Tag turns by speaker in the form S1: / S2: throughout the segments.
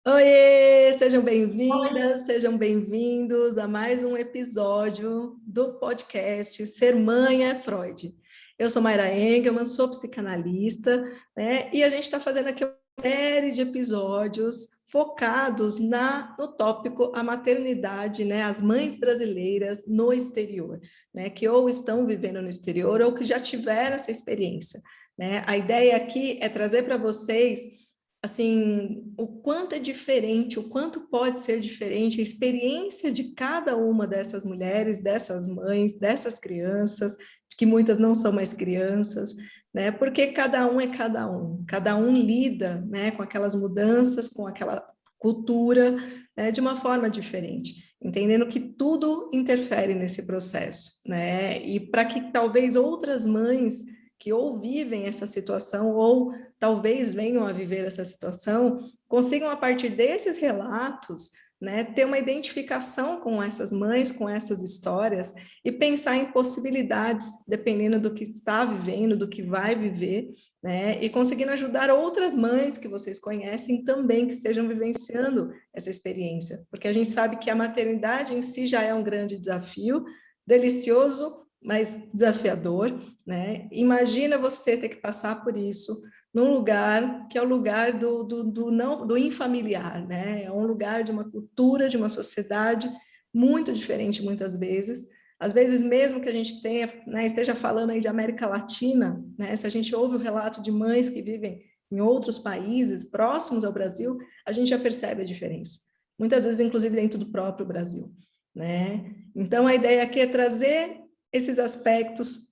S1: Oiê, sejam bem-vindas, sejam bem-vindos a mais um episódio do podcast Ser Mãe é Freud. Eu sou Mayra Engelmann, sou psicanalista, né? E a gente está fazendo aqui uma série de episódios focados no tópico a maternidade, né? As mães brasileiras no exterior, né? Que ou estão vivendo no exterior ou que já tiveram essa experiência, né? A ideia aqui é trazer para vocês assim, o quanto é diferente, o quanto pode ser diferente a experiência de cada uma dessas mulheres, dessas mães, dessas crianças, que muitas não são mais crianças, né? Porque cada um lida, né, com aquelas mudanças, com aquela cultura, né, de uma forma diferente, entendendo que tudo interfere nesse processo, né? E para que talvez outras mães que ou vivem essa situação ou talvez venham a viver essa situação, consigam, a partir desses relatos, né, ter uma identificação com essas mães, com essas histórias, e pensar em possibilidades, dependendo do que está vivendo, do que vai viver, né, e conseguindo ajudar outras mães que vocês conhecem também, que estejam vivenciando essa experiência, porque a gente sabe que a maternidade em si já é um grande desafio, delicioso, mas desafiador, né? Imagina você ter que passar por isso num lugar que é o lugar do infamiliar, né? É um lugar de uma cultura, de uma sociedade muito diferente muitas vezes. Às vezes, mesmo que a gente tenha, né, esteja falando aí de América Latina, né? Se a gente ouve o relato de mães que vivem em outros países próximos ao Brasil, a gente já percebe a diferença. Muitas vezes, inclusive, dentro do próprio Brasil, né? Então, a ideia aqui é trazer esses aspectos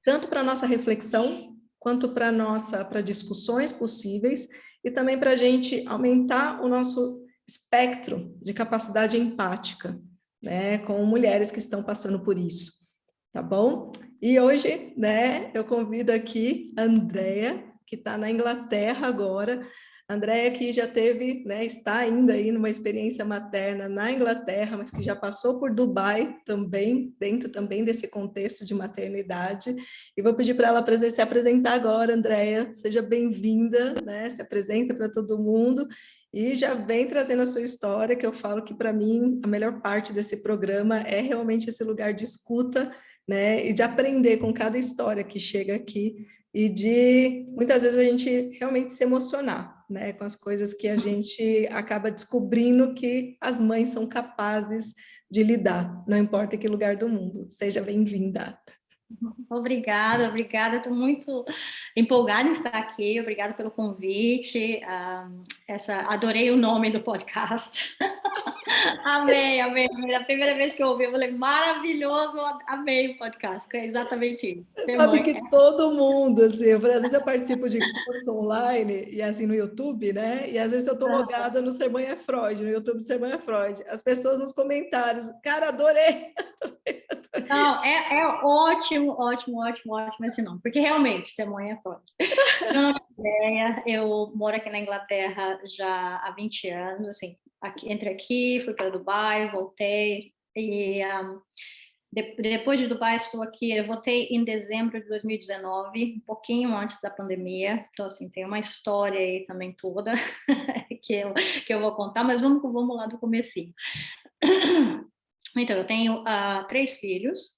S1: tanto para a nossa reflexão, quanto para discussões possíveis, e também para a gente aumentar o nosso espectro de capacidade empática, né, com mulheres que estão passando por isso, tá bom? E hoje, né, eu convido aqui a Andrea, que está na Inglaterra agora. Andréia, que já teve, né, está ainda aí numa experiência materna na Inglaterra, mas que já passou por Dubai também, dentro também desse contexto de maternidade. E vou pedir para ela se apresentar agora, Andréia. Seja bem-vinda, né? Se apresenta para todo mundo e já vem trazendo a sua história, que eu falo que, para mim, a melhor parte desse programa é realmente esse lugar de escuta, né? E de aprender com cada história que chega aqui e de, muitas vezes, a gente realmente se emocionar, né, com as coisas que a gente acaba descobrindo que as mães são capazes de lidar, não importa em que lugar do mundo. Seja bem-vinda.
S2: Obrigada. Estou muito empolgada em estar aqui. Obrigada pelo convite. Adorei o nome do podcast. Amei. A primeira vez que eu ouvi, eu falei, maravilhoso, amei o podcast. É exatamente isso.
S1: Você sabe que todo mundo, assim, às vezes eu participo de curso online, e assim, no YouTube, né? E às vezes eu tô logada no Ser Mãe é Freud, no YouTube do Ser Mãe é Freud. As pessoas nos comentários, cara, adorei.
S2: Não, é ótimo esse nome, porque realmente, Ser Mãe é Freud. Meu nome é Andréia, eu moro aqui na Inglaterra já há 20 anos, assim, entrei aqui, fui para Dubai, voltei, e depois de Dubai estou aqui, eu voltei em dezembro de 2019, um pouquinho antes da pandemia, então assim, tem uma história aí também toda que eu vou contar, mas vamos lá do comecinho. Então, eu tenho 3 filhos.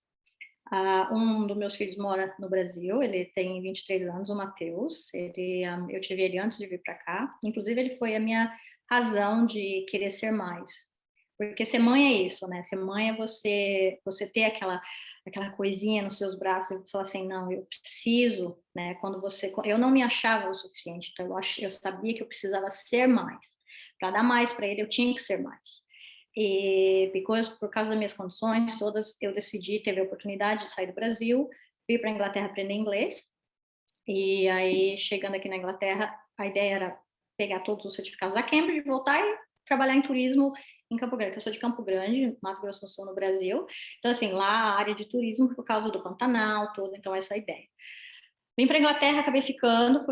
S2: Um dos meus filhos mora no Brasil, ele tem 23 anos, o Matheus. Eu tive ele antes de vir para cá. Inclusive, ele foi a minha razão de querer ser mais. Porque ser mãe é isso, né? Ser mãe é você ter aquela coisinha nos seus braços e falar assim, não, eu preciso, né? Eu não me achava o suficiente, então eu sabia que eu precisava ser mais. Para dar mais para ele, eu tinha que ser mais. E por causa das minhas condições todas, eu decidi, teve a oportunidade de sair do Brasil, vir para a Inglaterra aprender inglês. E aí, chegando aqui na Inglaterra, a ideia era pegar todos os certificados da Cambridge, voltar e trabalhar em turismo em Campo Grande, eu sou de Campo Grande, Mato Grosso do Sul, no Brasil. Então, assim, lá a área de turismo por causa do Pantanal, toda, então essa é a ideia. Vim para a Inglaterra, acabei fui ficando,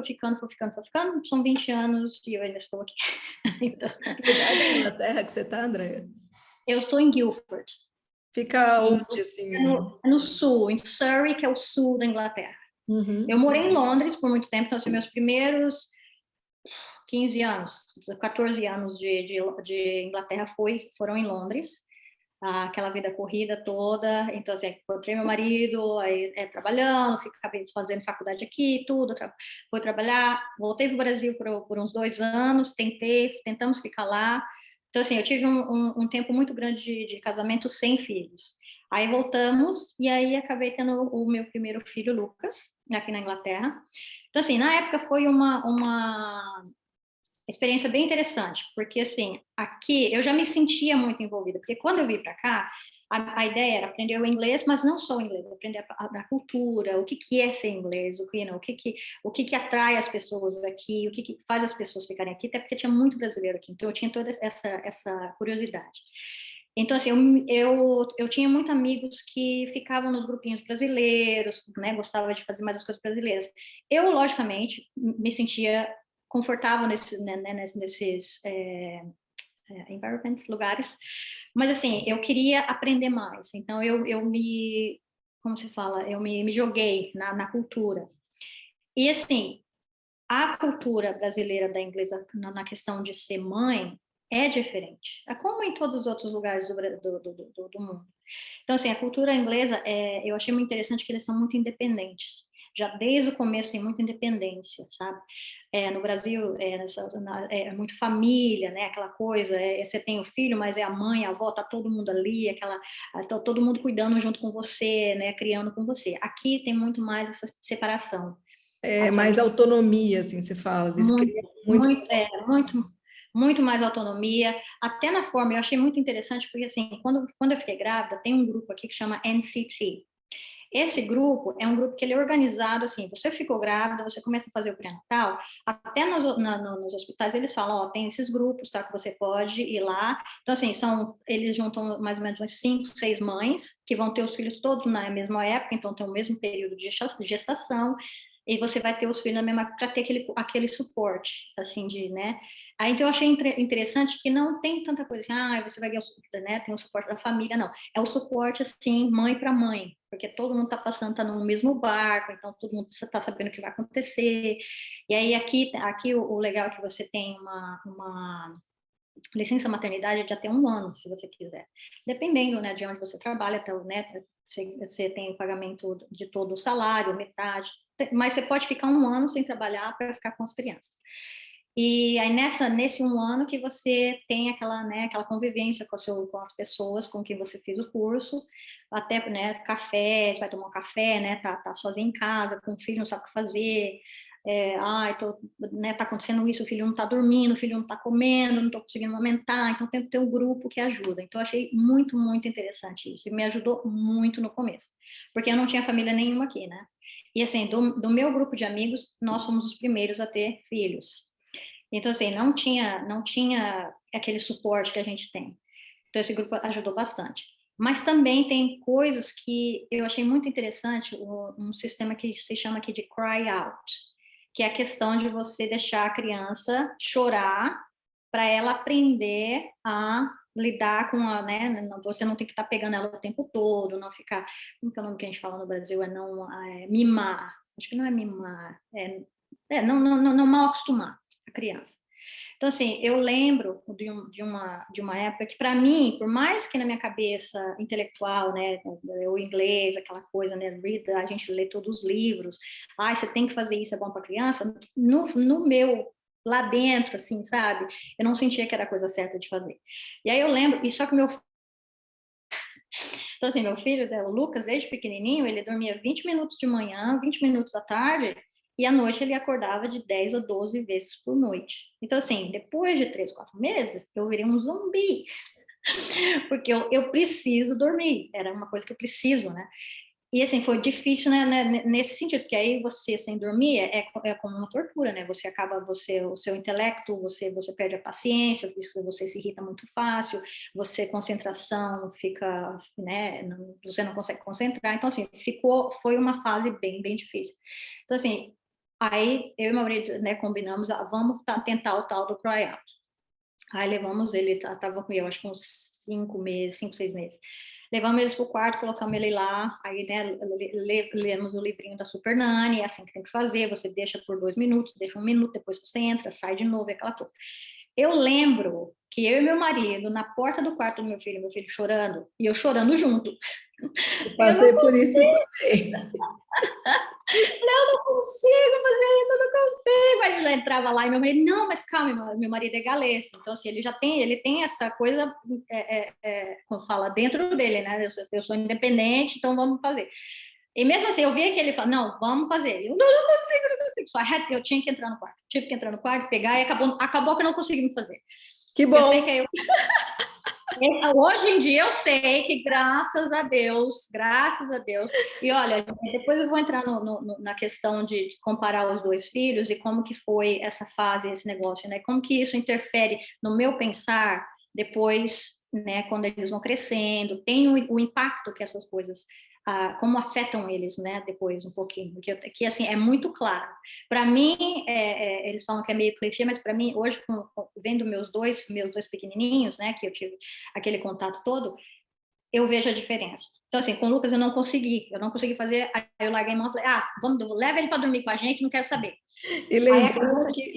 S2: são 20 anos e eu ainda estou aqui.
S1: Então... Que lugar da Inglaterra que você está, Andréia?
S2: Eu estou em Guildford.
S1: Fica onde, assim?
S2: No sul, em Surrey, que é o sul da Inglaterra.
S1: Uhum.
S2: Eu morei em Londres por muito tempo, então, assim, meus primeiros 15 anos, 14 anos de Inglaterra foram em Londres, aquela vida corrida toda. Então, assim, encontrei meu marido, aí trabalhando, acabei fazendo faculdade aqui, tudo, fui trabalhar, voltei para o Brasil por uns 2 anos, tentamos ficar lá. Então, assim, eu tive um tempo muito grande de casamento sem filhos. Aí voltamos, e aí acabei tendo o meu primeiro filho, Lucas, aqui na Inglaterra. Então, assim, na época foi uma experiência bem interessante, porque, assim, aqui eu já me sentia muito envolvida, porque quando eu vim para cá, a ideia era aprender o inglês, mas não só o inglês, aprender a cultura, o que é ser inglês, o que atrai as pessoas aqui, o que faz as pessoas ficarem aqui, até porque tinha muito brasileiro aqui, então eu tinha toda essa curiosidade. Então, assim, eu tinha muitos amigos que ficavam nos grupinhos brasileiros, né, gostava de fazer mais as coisas brasileiras. Eu, logicamente, me sentia confortável nesses environment, lugares, mas assim, eu queria aprender mais, então como se fala, eu me joguei na cultura. E assim, a cultura brasileira da inglesa na questão de ser mãe é diferente, é como em todos os outros lugares do mundo. Então, assim, a cultura inglesa, eu achei muito interessante que eles são muito independentes. Já desde o começo tem muita independência, sabe? No Brasil é muito família, né? Aquela coisa, você tem o filho, mas é a mãe, a avó, tá todo mundo ali, tá todo mundo cuidando junto com você, né? Criando com você. Aqui tem muito mais essa separação.
S1: É
S2: As
S1: mais
S2: famílias
S1: autonomia, assim, você fala. Eles
S2: muito,
S1: criam muito.
S2: muito mais autonomia, até na forma. Eu achei muito interessante porque, assim, quando eu fiquei grávida, tem um grupo aqui que chama NCT. Esse grupo é um grupo que ele é organizado assim, você ficou grávida, você começa a fazer o pré-natal, até nos hospitais eles falam, ó, tem esses grupos, tá, que você pode ir lá. Então, assim, eles juntam mais ou menos umas 5, 6 mães, que vão ter os filhos todos na mesma época, então tem o mesmo período de gestação, e você vai ter os filhos na mesma, para ter aquele suporte, assim, né? Aí, então, eu achei interessante que não tem tanta coisa assim, você vai ganhar né? Tem o suporte da família, não. É o suporte, assim, mãe para mãe, porque todo mundo está passando, está no mesmo barco, então todo mundo está sabendo o que vai acontecer. E aí, aqui o legal é que você tem uma licença maternidade de até 1 ano, se você quiser. Dependendo, né, de onde você trabalha, né, você tem o pagamento de todo o salário, metade, mas você pode ficar 1 ano sem trabalhar para ficar com as crianças. E aí nesse 1 ano que você tem aquela convivência com as pessoas com quem você fez o curso, até, né, café, você vai tomar um café, né, tá sozinho em casa, com o filho, não sabe o que fazer, né, tá acontecendo isso, o filho não tá dormindo, o filho não tá comendo, não tô conseguindo amamentar, então tem que ter um grupo que ajuda. Então, eu achei muito, muito interessante isso, e me ajudou muito no começo, porque eu não tinha família nenhuma aqui, né? E assim, do meu grupo de amigos, nós fomos os primeiros a ter filhos. Então, assim, não tinha aquele suporte que a gente tem. Então, esse grupo ajudou bastante. Mas também tem coisas que eu achei muito interessante, um sistema que se chama aqui de cry out, que é a questão de você deixar a criança chorar para ela aprender a lidar com né, você não tem que estar pegando ela o tempo todo, não ficar, como que é o nome que a gente fala no Brasil? Mimar, acho que não é mimar, não mal acostumar a criança. Então, assim, eu lembro de uma época que, para mim, por mais que na minha cabeça intelectual, né, o inglês, aquela coisa, né, a gente lê todos os livros, você tem que fazer isso, é bom para criança, no meu, lá dentro, assim, sabe, eu não sentia que era a coisa certa de fazer. E aí eu lembro, e só que então, assim, meu filho, o Lucas, desde pequenininho, ele dormia 20 minutos de manhã, 20 minutos à tarde, e à noite ele acordava de 10 a 12 vezes por noite. Então, assim, depois de 3, 4 meses, eu virei um zumbi, porque eu preciso dormir, era uma coisa que eu preciso, né? E, assim, foi difícil, né, nesse sentido, porque aí você, sem dormir, é como uma tortura, né? Você acaba, o seu intelecto, você perde a paciência, você se irrita muito fácil, concentração fica, né, você não consegue concentrar. Então, assim, foi uma fase bem, bem difícil. Então, assim, aí eu e meu marido, né, combinamos, vamos tentar o tal do cry out. Aí levamos ele, estava com eu, acho que uns 5 meses, 5, 6 meses. Levamos eles para o quarto, colocamos ele lá, aí, né, lemos o livrinho da Super Nani, é assim que tem que fazer, você deixa por 2 minutos, deixa 1 minuto, depois você entra, sai de novo, é aquela coisa. Eu lembro que eu e meu marido, na porta do quarto do meu filho chorando, e eu chorando junto.
S1: Eu passei por isso também.
S2: Eu não consigo fazer isso, eu não consigo. Aí eu já entrava lá e meu marido, não, mas calma, meu marido é galês, então assim, ele tem essa coisa, como fala, dentro dele, né? Eu sou independente, então vamos fazer. E mesmo assim, eu via que ele falava, não, vamos fazer. Eu não consigo, não consigo. Só eu tinha que entrar no quarto. Tive que entrar no quarto, pegar, e acabou que eu não consegui me fazer.
S1: Que bom!
S2: Eu sei que hoje em dia eu sei que, graças a Deus, e olha, depois eu vou entrar na questão de comparar os 2 filhos e como que foi essa fase, esse negócio, né? Como que isso interfere no meu pensar depois, né, quando eles vão crescendo, tem o impacto que essas coisas como afetam eles, né, depois um pouquinho, que assim, é muito claro. Para mim, eles falam que é meio clichê, mas para mim, hoje, vendo meus dois pequenininhos, né, que eu tive aquele contato todo, eu vejo a diferença. Então, assim, com o Lucas eu não consegui fazer, aí eu larguei a mão e falei, leva ele para dormir com a gente, não quero saber.
S1: E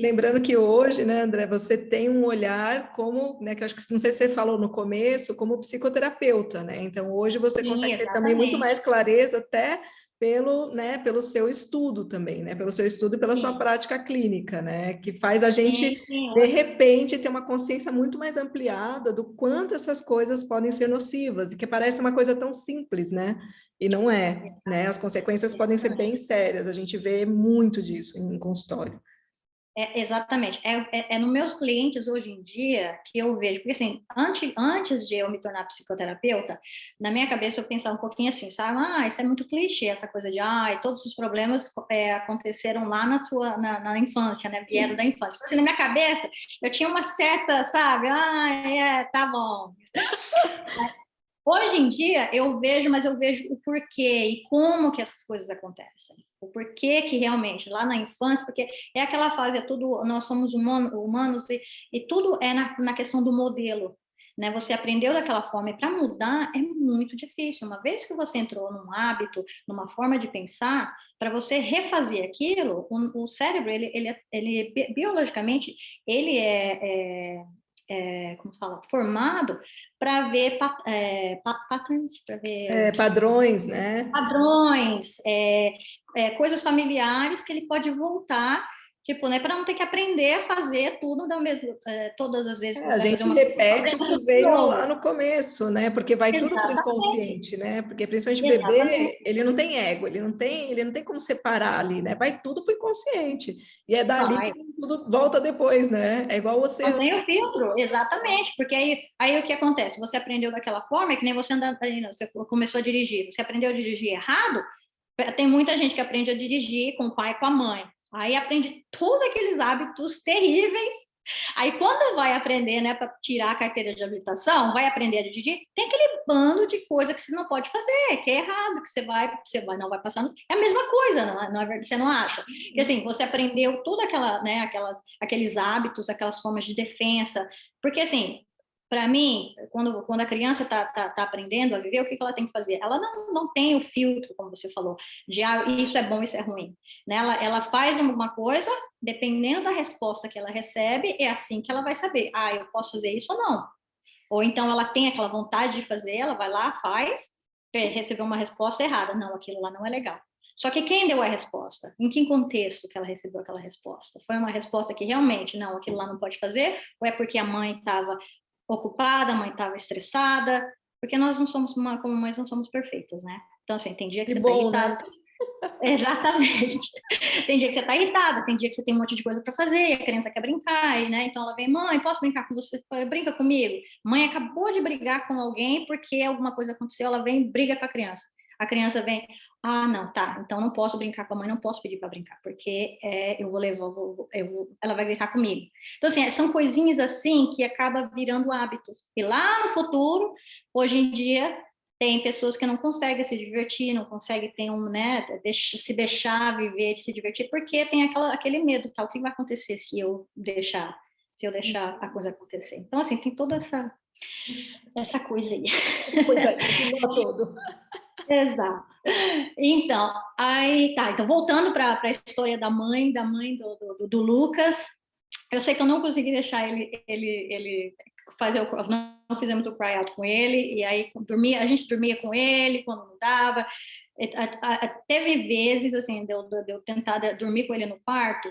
S1: lembrando que hoje, né, André, você tem um olhar como, né, que eu acho que não sei se você falou no começo, como psicoterapeuta, né? Então hoje você consegue ter também muito mais clareza até pelo, né, pelo seu estudo também, né? Pelo seu estudo e pela sua prática clínica, né? Que faz a gente, de repente, ter uma consciência muito mais ampliada do quanto essas coisas podem ser nocivas, e que parece uma coisa tão simples, né? E não é, né? As consequências podem ser bem sérias, a gente vê muito disso em consultório.
S2: Exatamente. Nos meus clientes hoje em dia que eu vejo, porque assim, antes de eu me tornar psicoterapeuta, na minha cabeça eu pensava um pouquinho assim, sabe? Isso é muito clichê, essa coisa de, todos os problemas aconteceram lá na infância, né? Vieram da infância. Então, assim, na minha cabeça, eu tinha uma certa, sabe? Tá bom. Hoje em dia eu vejo, mas eu vejo o porquê e como que essas coisas acontecem. O porquê que realmente, lá na infância, porque é aquela fase, nós somos humanos e tudo é na questão do modelo. Né? Você aprendeu daquela forma e para mudar é muito difícil. Uma vez que você entrou num hábito, numa forma de pensar, para você refazer aquilo, o cérebro, ele biologicamente, ele como fala, formado para ver patterns, para ver
S1: Padrões, né?
S2: Padrões, coisas familiares que ele pode voltar, tipo, né, para não ter que aprender a fazer tudo da mesma, todas as vezes que
S1: A
S2: você vai fazer
S1: gente
S2: uma coisa,
S1: repete o que veio lá no começo, né? Porque vai tudo para o
S2: Exatamente.
S1: inconsciente, né? Porque principalmente o
S2: Exatamente.
S1: bebê, ele não tem ego, ele não tem como separar ali, né? Vai tudo para o inconsciente. E é dali
S2: Vai.
S1: que tudo volta depois, né? É igual você.
S2: Não tem o filtro, exatamente, porque aí o que acontece? Você aprendeu daquela forma, é que nem você você começou a dirigir, você aprendeu a dirigir errado, tem muita gente que aprende a dirigir com o pai e com a mãe, aí aprende todos aqueles hábitos terríveis, aí quando vai aprender, né, para tirar a carteira de habilitação, vai aprender a dirigir, tem aquele bando de coisa que você não pode fazer, que é errado, que não vai passar, é a mesma coisa, não é verdade, você não acha? Que assim, você aprendeu toda né, aqueles hábitos, aquelas formas de defesa, porque assim, para mim, quando a criança tá aprendendo a viver, o que ela tem que fazer? Ela não tem o filtro, como você falou, de isso é bom, isso é ruim. Né? Ela faz uma coisa, dependendo da resposta que ela recebe, é assim que ela vai saber. Eu posso fazer isso ou não. Ou então ela tem aquela vontade de fazer, ela vai lá, faz, recebeu uma resposta errada. Não, aquilo lá não é legal. Só que quem deu a resposta? Em que contexto que ela recebeu aquela resposta? Foi uma resposta que realmente, não, aquilo lá não pode fazer? Ou é porque a mãe estava ocupada, a mãe estava estressada, porque nós não somos, como mães, não somos perfeitas, né? Então, assim, tem dia que
S1: Que
S2: você está
S1: bom,
S2: irritada.
S1: né?
S2: Exatamente. Tem dia que você está irritada, tem dia que você tem um monte de coisa para fazer, a criança quer brincar, né? Então ela vem, mãe, posso brincar com você? Brinca comigo. Mãe acabou de brigar com alguém porque alguma coisa aconteceu, ela vem e briga com a criança. A criança vem, não, tá, então não posso brincar com a mãe, não posso pedir para brincar, porque eu vou levar, ela vai gritar comigo. Então, assim, são coisinhas assim que acaba virando hábitos. E lá no futuro, hoje em dia, tem pessoas que não conseguem se divertir, não conseguem ter né, se deixar viver, se divertir, porque tem aquele medo, tá? O que vai acontecer se eu deixar a coisa acontecer? Então, assim, tem toda Essa coisa aí.
S1: Essa coisa aí, que todo.
S2: Exato. Então, aí tá. Então, voltando para a história da mãe do Lucas, eu sei que eu não consegui deixar ele fazer não fizemos o cry out com ele, e aí a gente dormia com ele quando não dava. Teve vezes, assim, de eu tentar dormir com ele no quarto,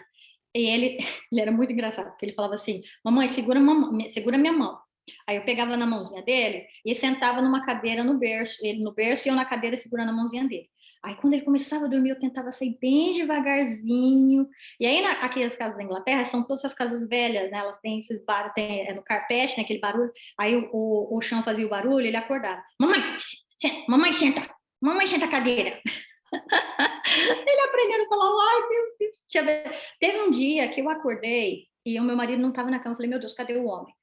S2: e ele era muito engraçado, porque ele falava assim, mamãe, segura minha mão. Aí eu pegava na mãozinha dele e sentava numa cadeira no berço, ele no berço e eu na cadeira segurando a mãozinha dele. Aí quando ele começava a dormir, eu tentava sair bem devagarzinho. E aí aqui as casas da Inglaterra são todas as casas velhas, né? Elas têm esses barulhos, no carpete, né? Aquele barulho. Aí o chão fazia o barulho, ele acordava. Mamãe, senta. Mamãe, senta a cadeira. Ele aprendendo a falar, ai, meu Deus. Teve um dia que eu acordei e o meu marido não estava na cama. Eu falei, meu Deus, cadê o homem?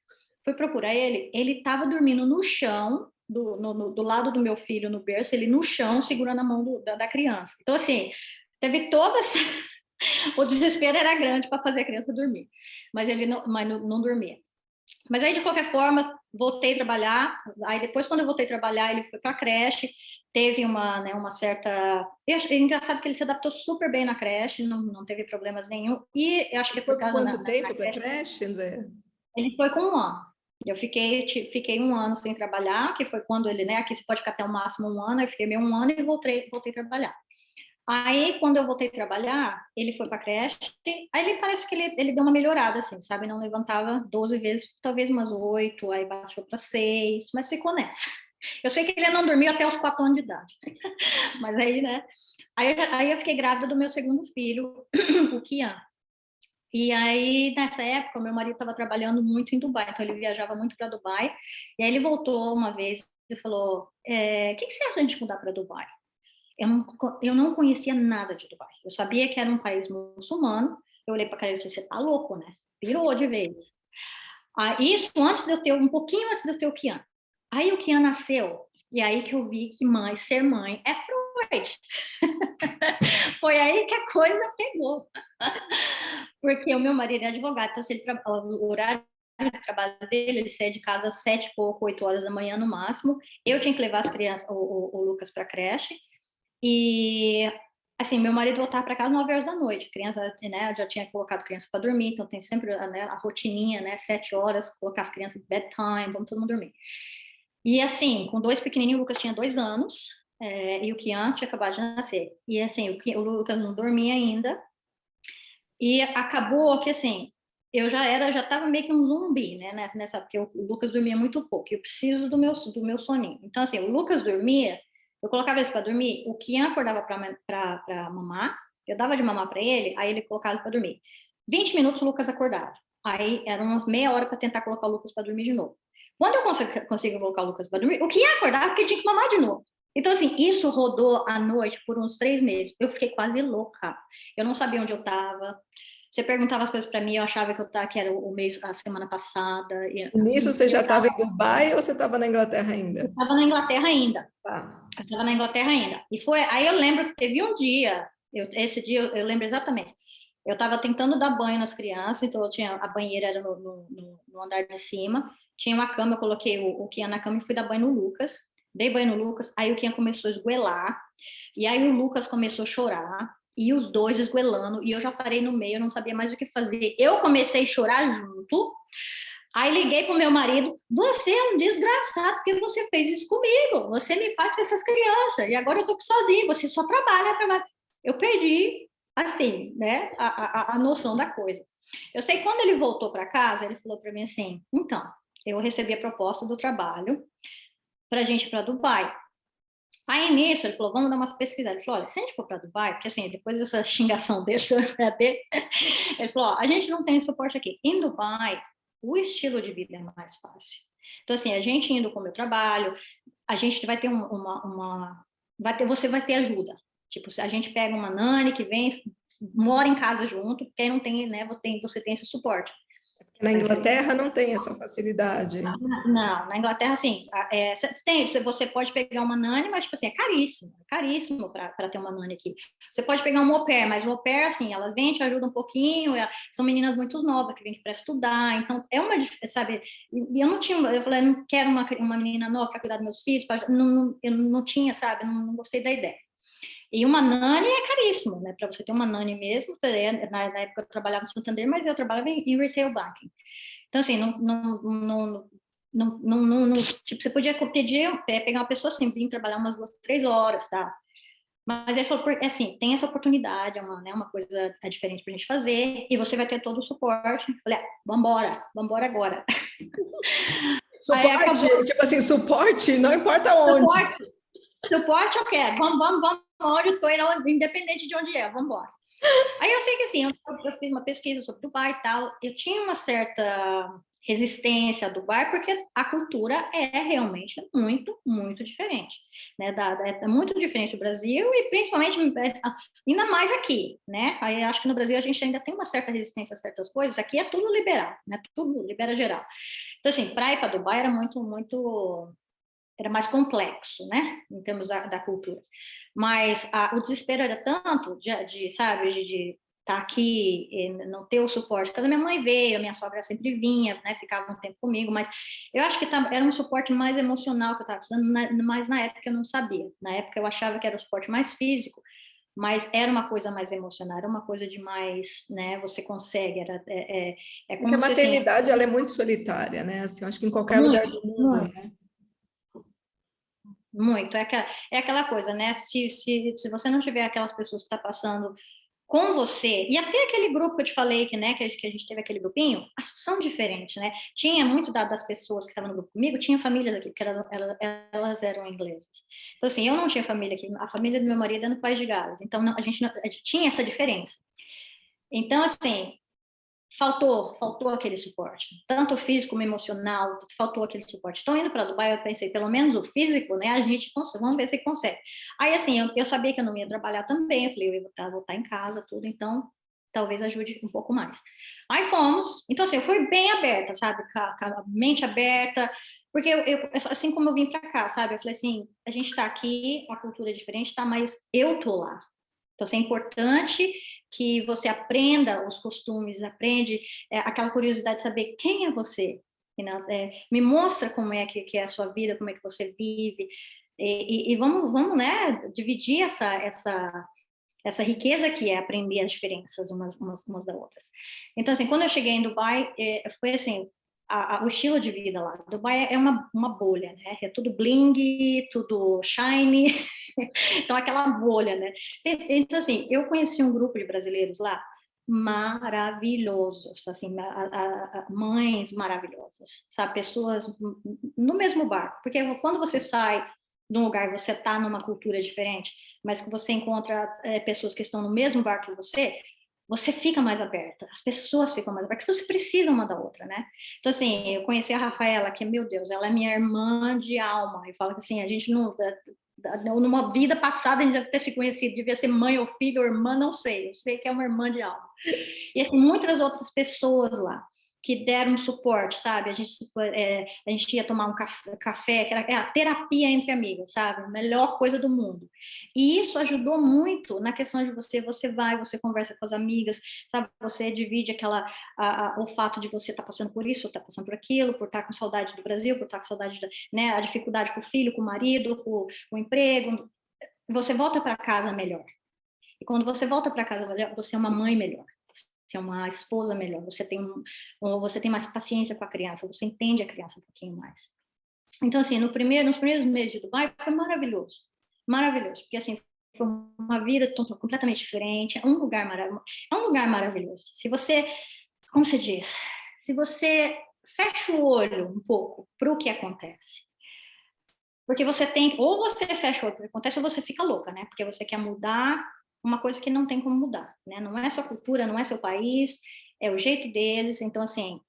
S2: Fui procurar ele estava dormindo no chão, do lado do meu filho, no berço, ele no chão, segurando a mão da criança. Então, assim, teve todas... O desespero era grande para fazer a criança dormir, mas ele não dormia. Mas aí, de qualquer forma, voltei a trabalhar. Aí, depois, quando eu voltei a trabalhar, ele foi para a creche. Teve uma certa... É engraçado que ele se adaptou super bem na creche, não teve problemas nenhum. E eu acho que por causa...
S1: Quanto tempo para a creche, André?
S2: Ele foi com 1 ano. Eu fiquei 1 ano sem trabalhar, que foi quando ele, né? Aqui você pode ficar até o máximo 1 ano. Eu fiquei meio 1 ano e voltei a trabalhar. Aí, quando eu voltei a trabalhar, ele foi para a creche, aí ele parece que ele deu uma melhorada, assim, sabe? Não levantava 12 vezes, talvez umas 8, aí baixou para 6, mas ficou nessa. Eu sei que ele não dormiu até os 4 anos de idade, mas aí, né? Aí eu fiquei grávida do meu segundo filho, o Kian. E aí, nessa época, o meu marido estava trabalhando muito em Dubai, então ele viajava muito para Dubai, e aí ele voltou uma vez e falou, o que você acha de a gente mudar para Dubai? Eu não conhecia nada de Dubai. Eu sabia que era um país muçulmano. Eu olhei para a cara e falei, você tá louco, né? Pirou de vez. Isso um pouquinho antes de eu ter o Kian. Aí o Kian nasceu, e aí que eu vi que ser mãe é Freud. Foi aí que a coisa pegou. Porque o meu marido é advogado, então o horário de trabalho dele, ele saía de casa às 7 e pouco, 8 horas da manhã no máximo. Eu tinha que levar as crianças, o Lucas para a creche. E, assim, meu marido voltava para casa 9 horas da noite. Criança, né, eu já tinha colocado criança para dormir, então tem sempre, né, a rotininha, né, 7 horas, colocar as crianças bedtime, vamos todo mundo dormir. E, assim, com 2 pequenininhos, o Lucas tinha 2 anos, e o Kian tinha acabado de nascer. E, assim, o Lucas não dormia ainda. E acabou que, assim, eu já estava meio que um zumbi, né, porque o Lucas dormia muito pouco. Eu preciso do meu soninho. Então, assim, o Lucas dormia, eu colocava ele para dormir, o Kian acordava para mamar, eu dava de mamar para ele, aí ele colocava ele para dormir. 20 minutos o Lucas acordava. Aí era umas meia hora para tentar colocar o Lucas para dormir de novo. Quando eu consigo colocar o Lucas para dormir, o Kian acordava porque tinha que mamar de novo. Então, assim, isso rodou à noite por uns 3 meses. Eu fiquei quase louca. Eu não sabia onde eu estava. Você perguntava as coisas para mim, eu achava que era a semana passada.
S1: Nisso você já estava em Dubai ou você estava na Inglaterra ainda?
S2: Eu estava na Inglaterra ainda.
S1: Tá.
S2: Eu estava na Inglaterra ainda. Aí eu lembro que teve um dia, esse dia eu lembro exatamente. Eu estava tentando dar banho nas crianças, então a banheira era no andar de cima, tinha uma cama, eu coloquei o Kian na cama e fui dar banho no Lucas. Dei banho no Lucas, aí o Kian começou a esgoelar, e aí o Lucas começou a chorar, e os dois esgoelando, e eu já parei no meio, eu não sabia mais o que fazer. Eu comecei a chorar junto, aí liguei pro meu marido, você é um desgraçado, porque você fez isso comigo, você me faz essas crianças, e agora eu tô aqui sozinho, você só trabalha. Eu perdi, assim, né, a noção da coisa. Eu sei que quando ele voltou para casa, ele falou para mim assim, então, eu recebi a proposta do trabalho para a gente ir para Dubai. Aí nisso ele falou, vamos dar umas pesquisadas. Ele falou, olha, se a gente for para Dubai, porque assim, depois dessa xingação dele, ele falou, a gente não tem suporte aqui. Em Dubai, o estilo de vida é mais fácil. Então assim, a gente indo com o meu trabalho, a gente vai ter você vai ter ajuda. Tipo, a gente pega uma nani que vem, mora em casa junto, porque aí não tem, né, você tem esse suporte.
S1: Na Inglaterra não tem essa facilidade.
S2: Não, na Inglaterra, assim, você pode pegar uma nanny, mas, tipo assim, é caríssimo para ter uma nanny aqui. Você pode pegar um au pair, mas o au pair, assim, elas vêm, te ajudam um pouquinho, são meninas muito novas que vêm para estudar, então é sabe, e eu não tinha, eu falei, não quero uma menina nova para cuidar dos meus filhos, eu não tinha, sabe, não gostei da ideia. E uma nanny é caríssimo, né? Para você ter uma nanny mesmo, na época eu trabalhava no Santander, mas eu trabalhava em retail banking. Então, assim, tipo, você podia pedir, pegar uma pessoa assim, vir trabalhar umas 2, 3 horas, tá? Mas ele falou, assim, tem essa oportunidade, uma coisa diferente pra gente fazer, e você vai ter todo o suporte. Eu falei, vambora agora.
S1: Suporte, tipo assim, suporte, não importa onde.
S2: Suporte eu quero, vamos, onde eu tô, independente de onde é, vamos embora. Aí eu sei que assim, eu fiz uma pesquisa sobre Dubai e tal, eu tinha uma certa resistência a Dubai, porque a cultura é realmente muito, muito diferente, né? É muito diferente do Brasil e principalmente, ainda mais aqui, né? Aí acho que no Brasil a gente ainda tem uma certa resistência a certas coisas, aqui é tudo liberal, né? Tudo libera geral. Então assim, para ir para Dubai era era mais complexo, né, em termos da cultura. Mas o desespero era tanto sabe, de estar aqui e não ter o suporte. Quando a minha mãe veio, a minha sogra sempre vinha, né, ficava um tempo comigo, mas eu acho que era um suporte mais emocional que eu estava precisando, mas na época eu não sabia. Na época eu achava que era o suporte mais físico, mas era uma coisa mais emocional, era uma coisa de mais, né, você consegue,
S1: Porque
S2: como
S1: a
S2: se assim...
S1: maternidade, ela é muito solitária, né? Assim, eu acho que em qualquer lugar
S2: Muito,
S1: do mundo,
S2: muito.
S1: né?
S2: Muito, é aquela coisa, né? Se você não tiver aquelas pessoas que estão passando com você, e até aquele grupo que eu te falei, né, que a gente teve aquele grupinho, são diferentes, né? Tinha muito das pessoas que estavam no grupo comigo, tinha famílias aqui, porque elas eram inglesas. Então, assim, eu não tinha família aqui, a família do meu marido é no País de Gales, então a gente tinha essa diferença. Então, assim, faltou aquele suporte, tanto físico como emocional, faltou aquele suporte. Então, indo para Dubai, eu pensei, pelo menos o físico, né, a gente consegue, vamos ver se consegue. Aí, assim, eu sabia que eu não ia trabalhar também, eu falei, eu ia voltar em casa, tudo, então talvez ajude um pouco mais. Aí fomos, então assim, eu fui bem aberta, sabe, com a mente aberta, porque assim como eu vim para cá, sabe, eu falei assim, a gente está aqui, a cultura é diferente, tá, mas eu tô lá. Então, assim, é importante que você aprenda os costumes, aprende aquela curiosidade de saber quem é você. Me mostra como é que é a sua vida, como é que você vive. E vamos, né, dividir essa riqueza que é aprender as diferenças umas das outras. Então, assim, quando eu cheguei em Dubai, foi assim, o estilo de vida lá. Dubai é uma bolha, né? É tudo bling, tudo shiny. Então, aquela bolha, né? Então, assim, eu conheci um grupo de brasileiros lá maravilhosos, assim, mães maravilhosas, sabe? Pessoas no mesmo barco. Porque quando você sai de um lugar, você está numa cultura diferente, mas que você encontra pessoas que estão no mesmo barco que você fica mais aberta, as pessoas ficam mais abertas, você precisa uma da outra, né? Então, assim, eu conheci a Rafaela, que, meu Deus, ela é minha irmã de alma, e fala que, assim, a gente não... Numa vida passada a gente deve ter se conhecido, devia ser mãe ou filho ou irmã, não sei, eu sei que é uma irmã de alma. E assim, muitas outras pessoas lá que deram suporte, sabe? A gente ia tomar um café, que era a terapia entre amigas, sabe? A melhor coisa do mundo. E isso ajudou muito na questão de você vai, você conversa com as amigas, sabe? Você divide o fato de você estar passando por isso, estar passando por aquilo, por estar com saudade do Brasil, por estar com saudade né, a dificuldade com o filho, com o marido, com o emprego. Você volta para casa melhor. E quando você volta para casa melhor, você é uma mãe melhor. Você é uma esposa melhor, você tem mais paciência com a criança, você entende a criança um pouquinho mais. Então, assim, nos primeiros meses de Dubai foi maravilhoso, maravilhoso, porque assim, foi uma vida completamente diferente, é um lugar maravilhoso. Se você, como se diz, se você fecha o olho um pouco para o que acontece, porque ou você fecha o olho para o que acontece, ou você fica louca, né? Porque você quer mudar uma coisa que não tem como mudar, né? Não é sua cultura, não é seu país, é o jeito deles. Então, assim,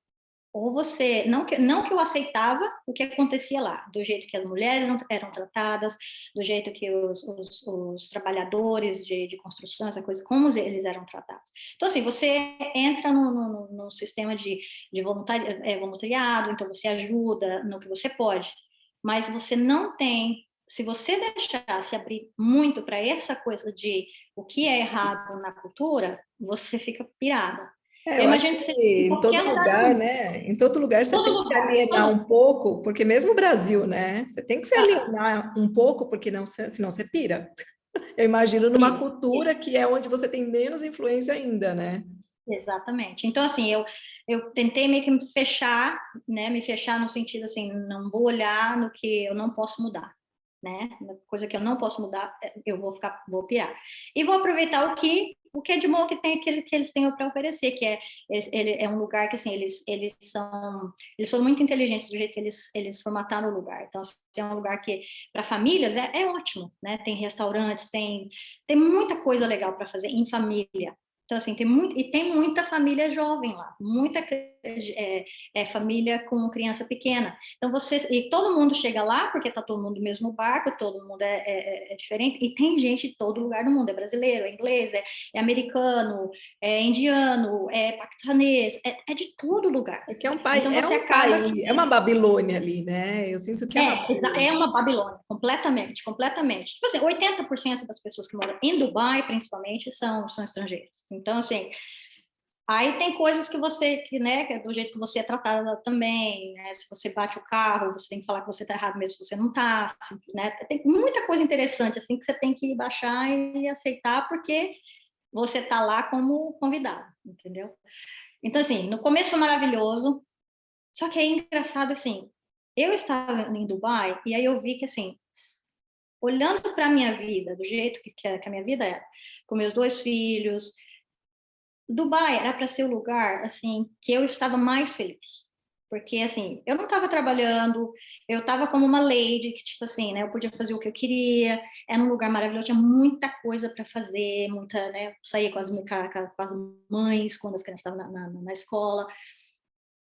S2: ou você, não que eu aceitava o que acontecia lá, do jeito que as mulheres eram tratadas, do jeito que os trabalhadores de construção, essa coisa, como eles eram tratados. Então, assim, você entra num sistema de voluntariado, então você ajuda no que você pode, mas você não tem, se você deixar se abrir muito para essa coisa de o que é errado na cultura, você fica pirada. Eu
S1: Eu acho
S2: imagino que
S1: que
S2: seja em
S1: em todo
S2: qualquer lugar do
S1: lugar,
S2: mundo.
S1: né? Em todo lugar você
S2: Todo
S1: tem que se
S2: lugar.
S1: alienar um pouco, porque mesmo o Brasil, né? Você tem que se
S2: Ah,
S1: alienar um pouco, porque não, senão você pira. Eu imagino numa
S2: isso,
S1: cultura que é onde você tem menos influência ainda, né?
S2: exatamente. Então, assim, eu tentei meio que me fechar, né? Me fechar no sentido assim, não vou olhar no que eu não posso mudar, né? Coisa que eu não posso mudar, eu vou pirar. E vou aproveitar o que é de bom que eles têm para oferecer, que é ele é um lugar que assim eles foram muito inteligentes do jeito que eles formataram o lugar. Então, assim, é um lugar que para famílias é ótimo, né? Tem restaurantes, tem muita coisa legal para fazer em família. Então, assim, tem muita família jovem lá, muita família com criança pequena. Então, e todo mundo chega lá, porque está todo mundo no mesmo barco, todo mundo é diferente, e tem gente de todo lugar do mundo, é brasileiro, é inglês, é americano, é indiano, é paquistanês, é de todo lugar.
S1: É que é
S2: Então, você
S1: um
S2: acaba que
S1: país, é uma Babilônia ali, né? Eu sinto que é uma
S2: é
S1: Babilônia.
S2: uma Babilônia, completamente, completamente. Tipo assim, 80% das pessoas que moram em Dubai, principalmente, são estrangeiros. Então, assim, aí tem coisas né, que é do jeito que você é tratada também, né? Se você bate o carro, você tem que falar que você está errado mesmo se você não está, assim, né? Tem muita coisa interessante, assim, que você tem que baixar e aceitar, porque você está lá como convidado, entendeu? Então, assim, no começo foi maravilhoso, só que é engraçado, assim, eu estava em Dubai e aí eu vi que, assim, olhando para a minha vida, do jeito que a minha vida era, com meus 2 filhos, Dubai era para ser o lugar, assim, que eu estava mais feliz. Porque, assim, eu não estava trabalhando, eu estava como uma lady, que, tipo assim, né, eu podia fazer o que eu queria, era um lugar maravilhoso, tinha muita coisa para fazer, muita, né, sair com as mães, quando as crianças estavam na escola.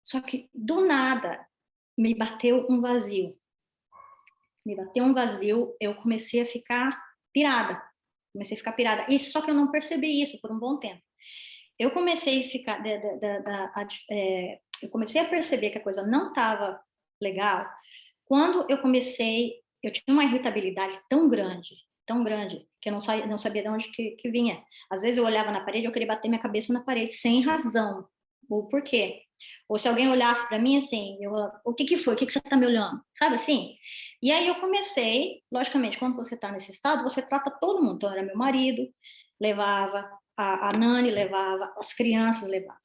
S2: Só que, do nada, me bateu um vazio. Me bateu um vazio, eu comecei a ficar pirada. Comecei a ficar pirada. E só que eu não percebi isso por um bom tempo. Eu comecei a ficar, eu comecei a perceber que a coisa não estava legal quando eu tinha uma irritabilidade tão grande, que eu não sabia de onde que vinha. Às vezes eu olhava na parede, eu queria bater minha cabeça na parede sem razão. Ou por quê? Ou se alguém olhasse para mim assim, o que foi? O que você está me olhando? Sabe assim? E aí eu comecei, logicamente, quando você está nesse estado, você trata todo mundo. Então, era meu marido, levava, a Nani levava, as crianças levavam.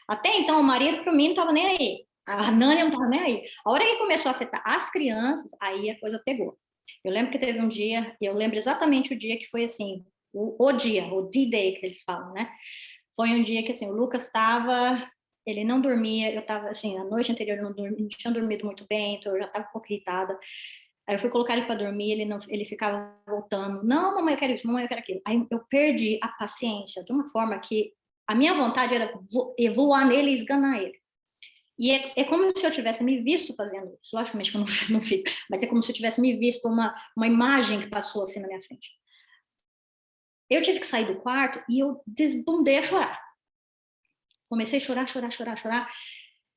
S2: Até então, o marido, para mim, não estava nem aí. A Nani não estava nem aí. A hora que começou a afetar as crianças, aí a coisa pegou. Eu lembro que teve um dia, eu lembro exatamente o dia que foi assim, o dia, o D-Day que eles falam, né? Foi um dia que assim, o Lucas estava, ele não dormia, eu estava assim, a noite anterior eu não tinha dormido muito bem, então eu já estava um pouco irritada. Aí eu fui colocar ele para dormir, ele ficava voltando, não, mamãe, eu quero isso, mamãe, eu quero aquilo. Aí eu perdi a paciência de uma forma que a minha vontade era voar nele e esganar ele. E é como se eu tivesse me visto fazendo isso. Logicamente que eu não fiz, mas é como se eu tivesse me visto uma imagem que passou assim na minha frente. Eu tive que sair do quarto e eu desbundei a chorar. Comecei a chorar.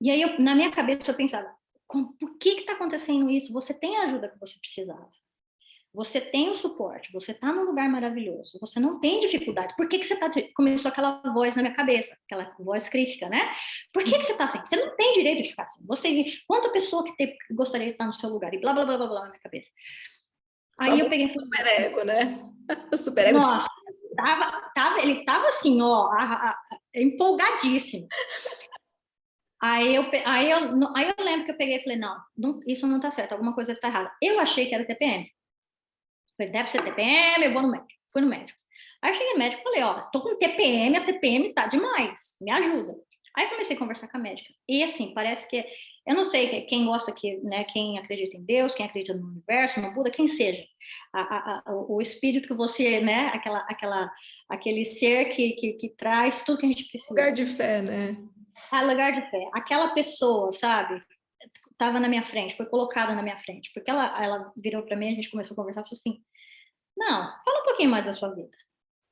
S2: E aí, na minha cabeça, eu pensava, por que está acontecendo isso? Você tem a ajuda que você precisava. Você tem o suporte, você está num lugar maravilhoso, você não tem dificuldades. Por que você está... Começou aquela voz na minha cabeça, aquela voz crítica, né? Por que você está assim? Você não tem direito de ficar assim. Quanta pessoa que gostaria de estar no seu lugar? E blá, blá, blá, blá, blá na minha cabeça.
S1: O
S2: Aí eu
S1: famoso
S2: peguei e falei,
S1: superego, né? O superego de...
S2: nossa, ele estava assim, ó, empolgadíssimo. Aí eu lembro que eu peguei e falei, não, isso não está certo, alguma coisa está errada. Eu achei que era TPM. Falei, deve ser TPM, eu vou no médico. Fui no médico. Aí eu cheguei no médico e falei, ó, tô com TPM, a TPM tá demais, me ajuda. Aí comecei a conversar com a médica. E assim, parece que, eu não sei, quem gosta aqui, né, quem acredita em Deus, quem acredita no universo, no Buda, quem seja. O espírito que você, né, aquele ser que traz tudo que a gente precisa.
S1: Lugar de fé, né?
S2: lugar de fé. Aquela pessoa, sabe, estava na minha frente, foi colocada na minha frente, porque ela virou para mim, a gente começou a conversar, falou assim, não, fala um pouquinho mais da sua vida.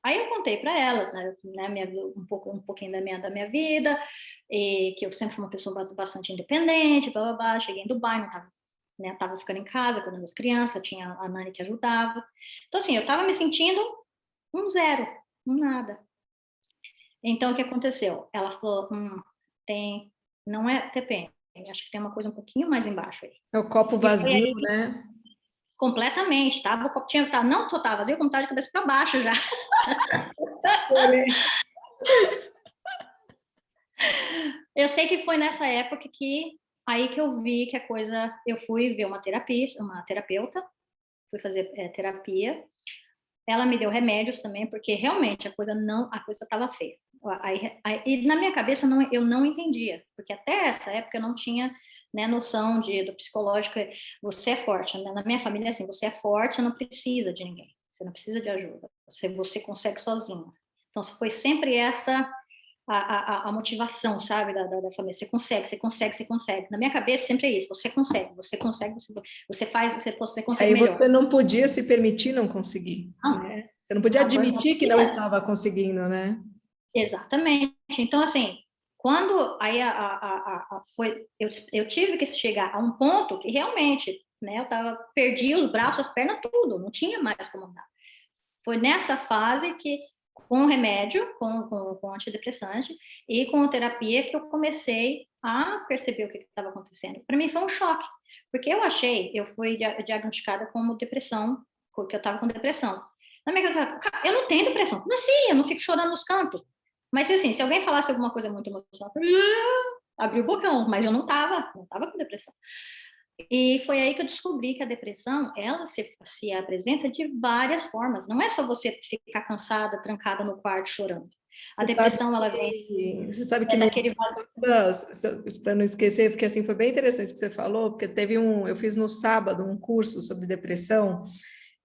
S2: Aí eu contei para ela, né, um pouquinho da minha vida, e que eu sempre fui uma pessoa bastante independente, blá, blá, blá. Cheguei em Dubai, não tava, né, tava ficando em casa, cuidando das crianças, tinha a Nani que ajudava. Então, assim, eu estava me sentindo um zero, um nada. Então, o que aconteceu? Ela falou, não é TPM, acho que tem uma coisa um pouquinho mais embaixo aí.
S1: É o copo vazio, né?
S2: Completamente, tava, não só tava vazio, como tava de cabeça para baixo já. Eu sei que foi nessa época que eu vi que a coisa, eu fui ver uma terapeuta, fui fazer terapia. Ela me deu remédios também, porque realmente a coisa estava feia. E na minha cabeça eu não entendia, porque até essa época eu não tinha, né, noção do psicológico. Você é forte, né? Na minha família é assim, você é forte, você não precisa de ninguém, você não precisa de ajuda, você consegue sozinho. Então foi sempre essa a motivação, sabe, da família. Você consegue, você consegue, você consegue. Na minha cabeça sempre é isso, você consegue, você faz, você consegue
S1: Aí
S2: melhor.
S1: você não podia se permitir não conseguir, né? Você não podia admitir que não estava conseguindo, né?
S2: Exatamente. Então, assim, quando aí eu tive que chegar a um ponto que realmente, né, perdi os braços, as pernas, tudo, não tinha mais como andar. Foi nessa fase que, com remédio, com antidepressante e com terapia, que eu comecei a perceber o que estava acontecendo. Para mim foi um choque, porque eu fui diagnosticada como depressão, porque eu estava com depressão. Na minha casa, eu não tenho depressão. Mas sim, eu não fico chorando nos cantos. Mas assim, se alguém falasse alguma coisa muito emocional, abri o bocão, mas eu não estava com depressão. E foi aí que eu descobri que a depressão, ela se apresenta de várias formas. Não é só você ficar cansada, trancada no quarto chorando. A depressão, ela vem
S1: Você sabe que
S2: daquele
S1: para não esquecer, porque assim foi bem interessante o que você falou, porque eu fiz no sábado um curso sobre depressão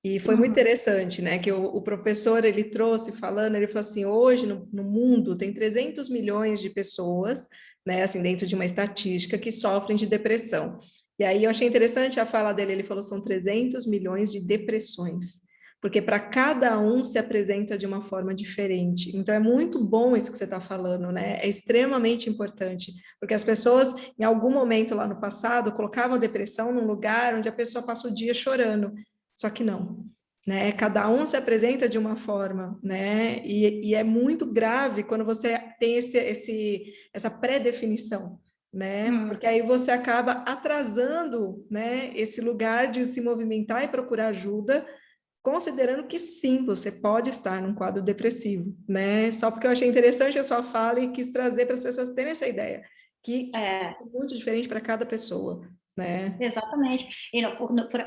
S1: e foi muito interessante, né? Que o professor ele trouxe falando, ele falou assim, hoje no mundo tem 300 milhões de pessoas, né? Assim dentro de uma estatística que sofrem de depressão. E aí eu achei interessante a fala dele, ele falou são 300 milhões de depressões, porque para cada um se apresenta de uma forma diferente. Então é muito bom isso que você está falando, né? É extremamente importante, porque as pessoas, em algum momento lá no passado, colocavam a depressão num lugar onde a pessoa passa o dia chorando, só que não. Né? Cada um se apresenta de uma forma, né? E é muito grave quando você tem essa pré-definição, né? Porque aí você acaba atrasando, né, esse lugar de se movimentar e procurar ajuda, considerando que sim, você pode estar num quadro depressivo, né? Só porque eu achei interessante a sua fala e quis trazer para as pessoas terem essa ideia, que é muito diferente para cada pessoa, né?
S2: Exatamente.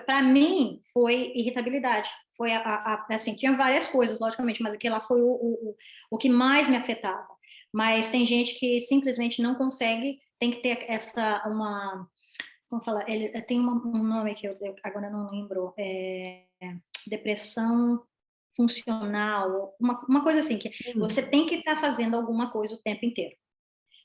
S2: Para mim, foi irritabilidade. Foi assim, tinha várias coisas, logicamente, mas aquilo lá foi o que mais me afetava. Mas tem gente que simplesmente não consegue, tem que ter como falar, ele tem um nome que eu agora não lembro, depressão funcional, uma coisa assim, que você tem que estar fazendo alguma coisa o tempo inteiro.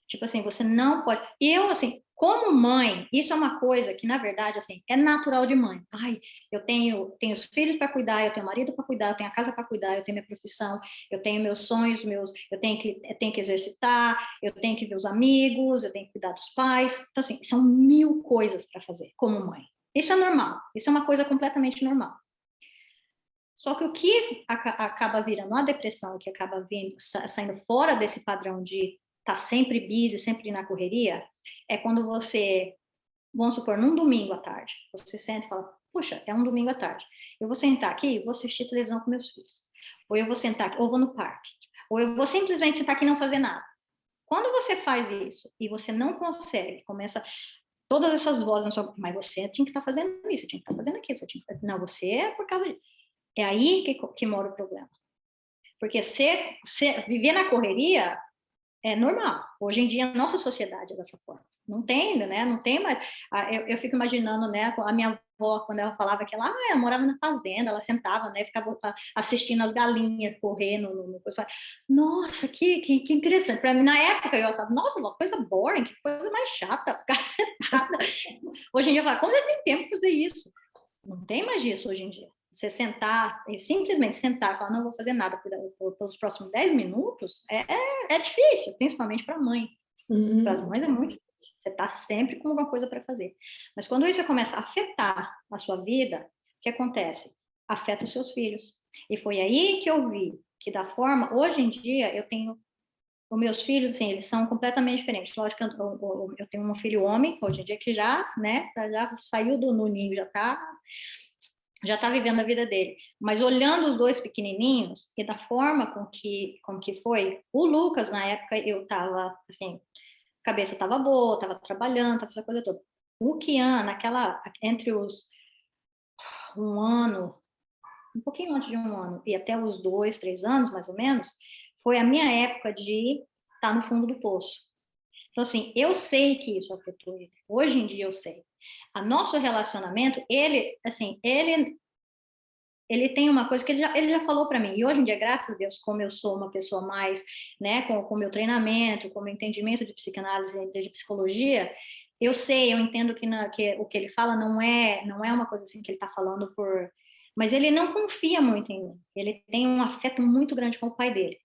S2: Tipo assim, você não pode. E eu, assim, como mãe, isso é uma coisa que, na verdade, assim, é natural de mãe. Ai, eu tenho os filhos para cuidar, eu tenho o marido para cuidar, eu tenho a casa para cuidar, eu tenho minha profissão, eu tenho meus sonhos, eu tenho que exercitar, eu tenho que ver os amigos, eu tenho que cuidar dos pais. Então, assim, são 1000 coisas para fazer como mãe. Isso é normal, isso é uma coisa completamente normal. Só que o que acaba virando a depressão, que acaba saindo fora desse padrão de estar sempre busy, sempre na correria, é quando você, vamos supor, num domingo à tarde, você senta e fala, puxa, é um domingo à tarde, eu vou sentar aqui e vou assistir televisão com meus filhos, ou eu vou sentar aqui, ou vou no parque, ou eu vou simplesmente sentar aqui e não fazer nada. Quando você faz isso e você não consegue, começa todas essas vozes na sua, mas você tinha que estar fazendo isso, tinha que estar fazendo aquilo, você tinha que... não, você é por causa disso. É aí que mora o problema. Porque viver na correria é normal. Hoje em dia, a nossa sociedade é dessa forma. Não tem, né? Não tem mais. Eu fico imaginando, né? A minha avó, quando ela falava que ela morava na fazenda, ela sentava, né? Ficava assistindo as galinhas correndo. Nossa, que interessante. Para mim, na época, eu achava, nossa, uma coisa boring, que coisa mais chata, ficar sentada. Hoje em dia, eu falo, como você tem tempo para fazer isso? Não tem mais isso hoje em dia. Você sentar, simplesmente sentar e falar, não vou fazer nada pelos próximos 10 minutos, é difícil, principalmente para a mãe. Para as mães é muito difícil. Você está sempre com alguma coisa para fazer. Mas quando isso começa a afetar a sua vida, o que acontece? Afeta os seus filhos. E foi aí que eu vi que da forma, hoje em dia, eu tenho os meus filhos, assim, eles são completamente diferentes. Lógico que eu tenho um filho homem, hoje em dia, que já, né, já saiu do ninho, já tá vivendo a vida dele. Mas olhando os dois pequenininhos e da forma com que foi, o Lucas, na época, eu estava, assim, a cabeça estava boa, estava trabalhando, estava essa coisa toda. O Kian, entre os um ano, um pouquinho antes de um ano, e até os 2, 3 anos, mais ou menos, foi a minha época de estar no fundo do poço. Então, assim, eu sei que isso afetou ele. Hoje em dia eu sei. A nosso relacionamento, ele tem uma coisa que ele já falou para mim, e hoje em dia, graças a Deus, como eu sou uma pessoa mais, né, com o meu treinamento, com o meu entendimento de psicanálise e de psicologia, eu entendo que o que ele fala não é uma coisa assim que ele está falando mas ele não confia muito em mim, ele tem um afeto muito grande com o pai dele.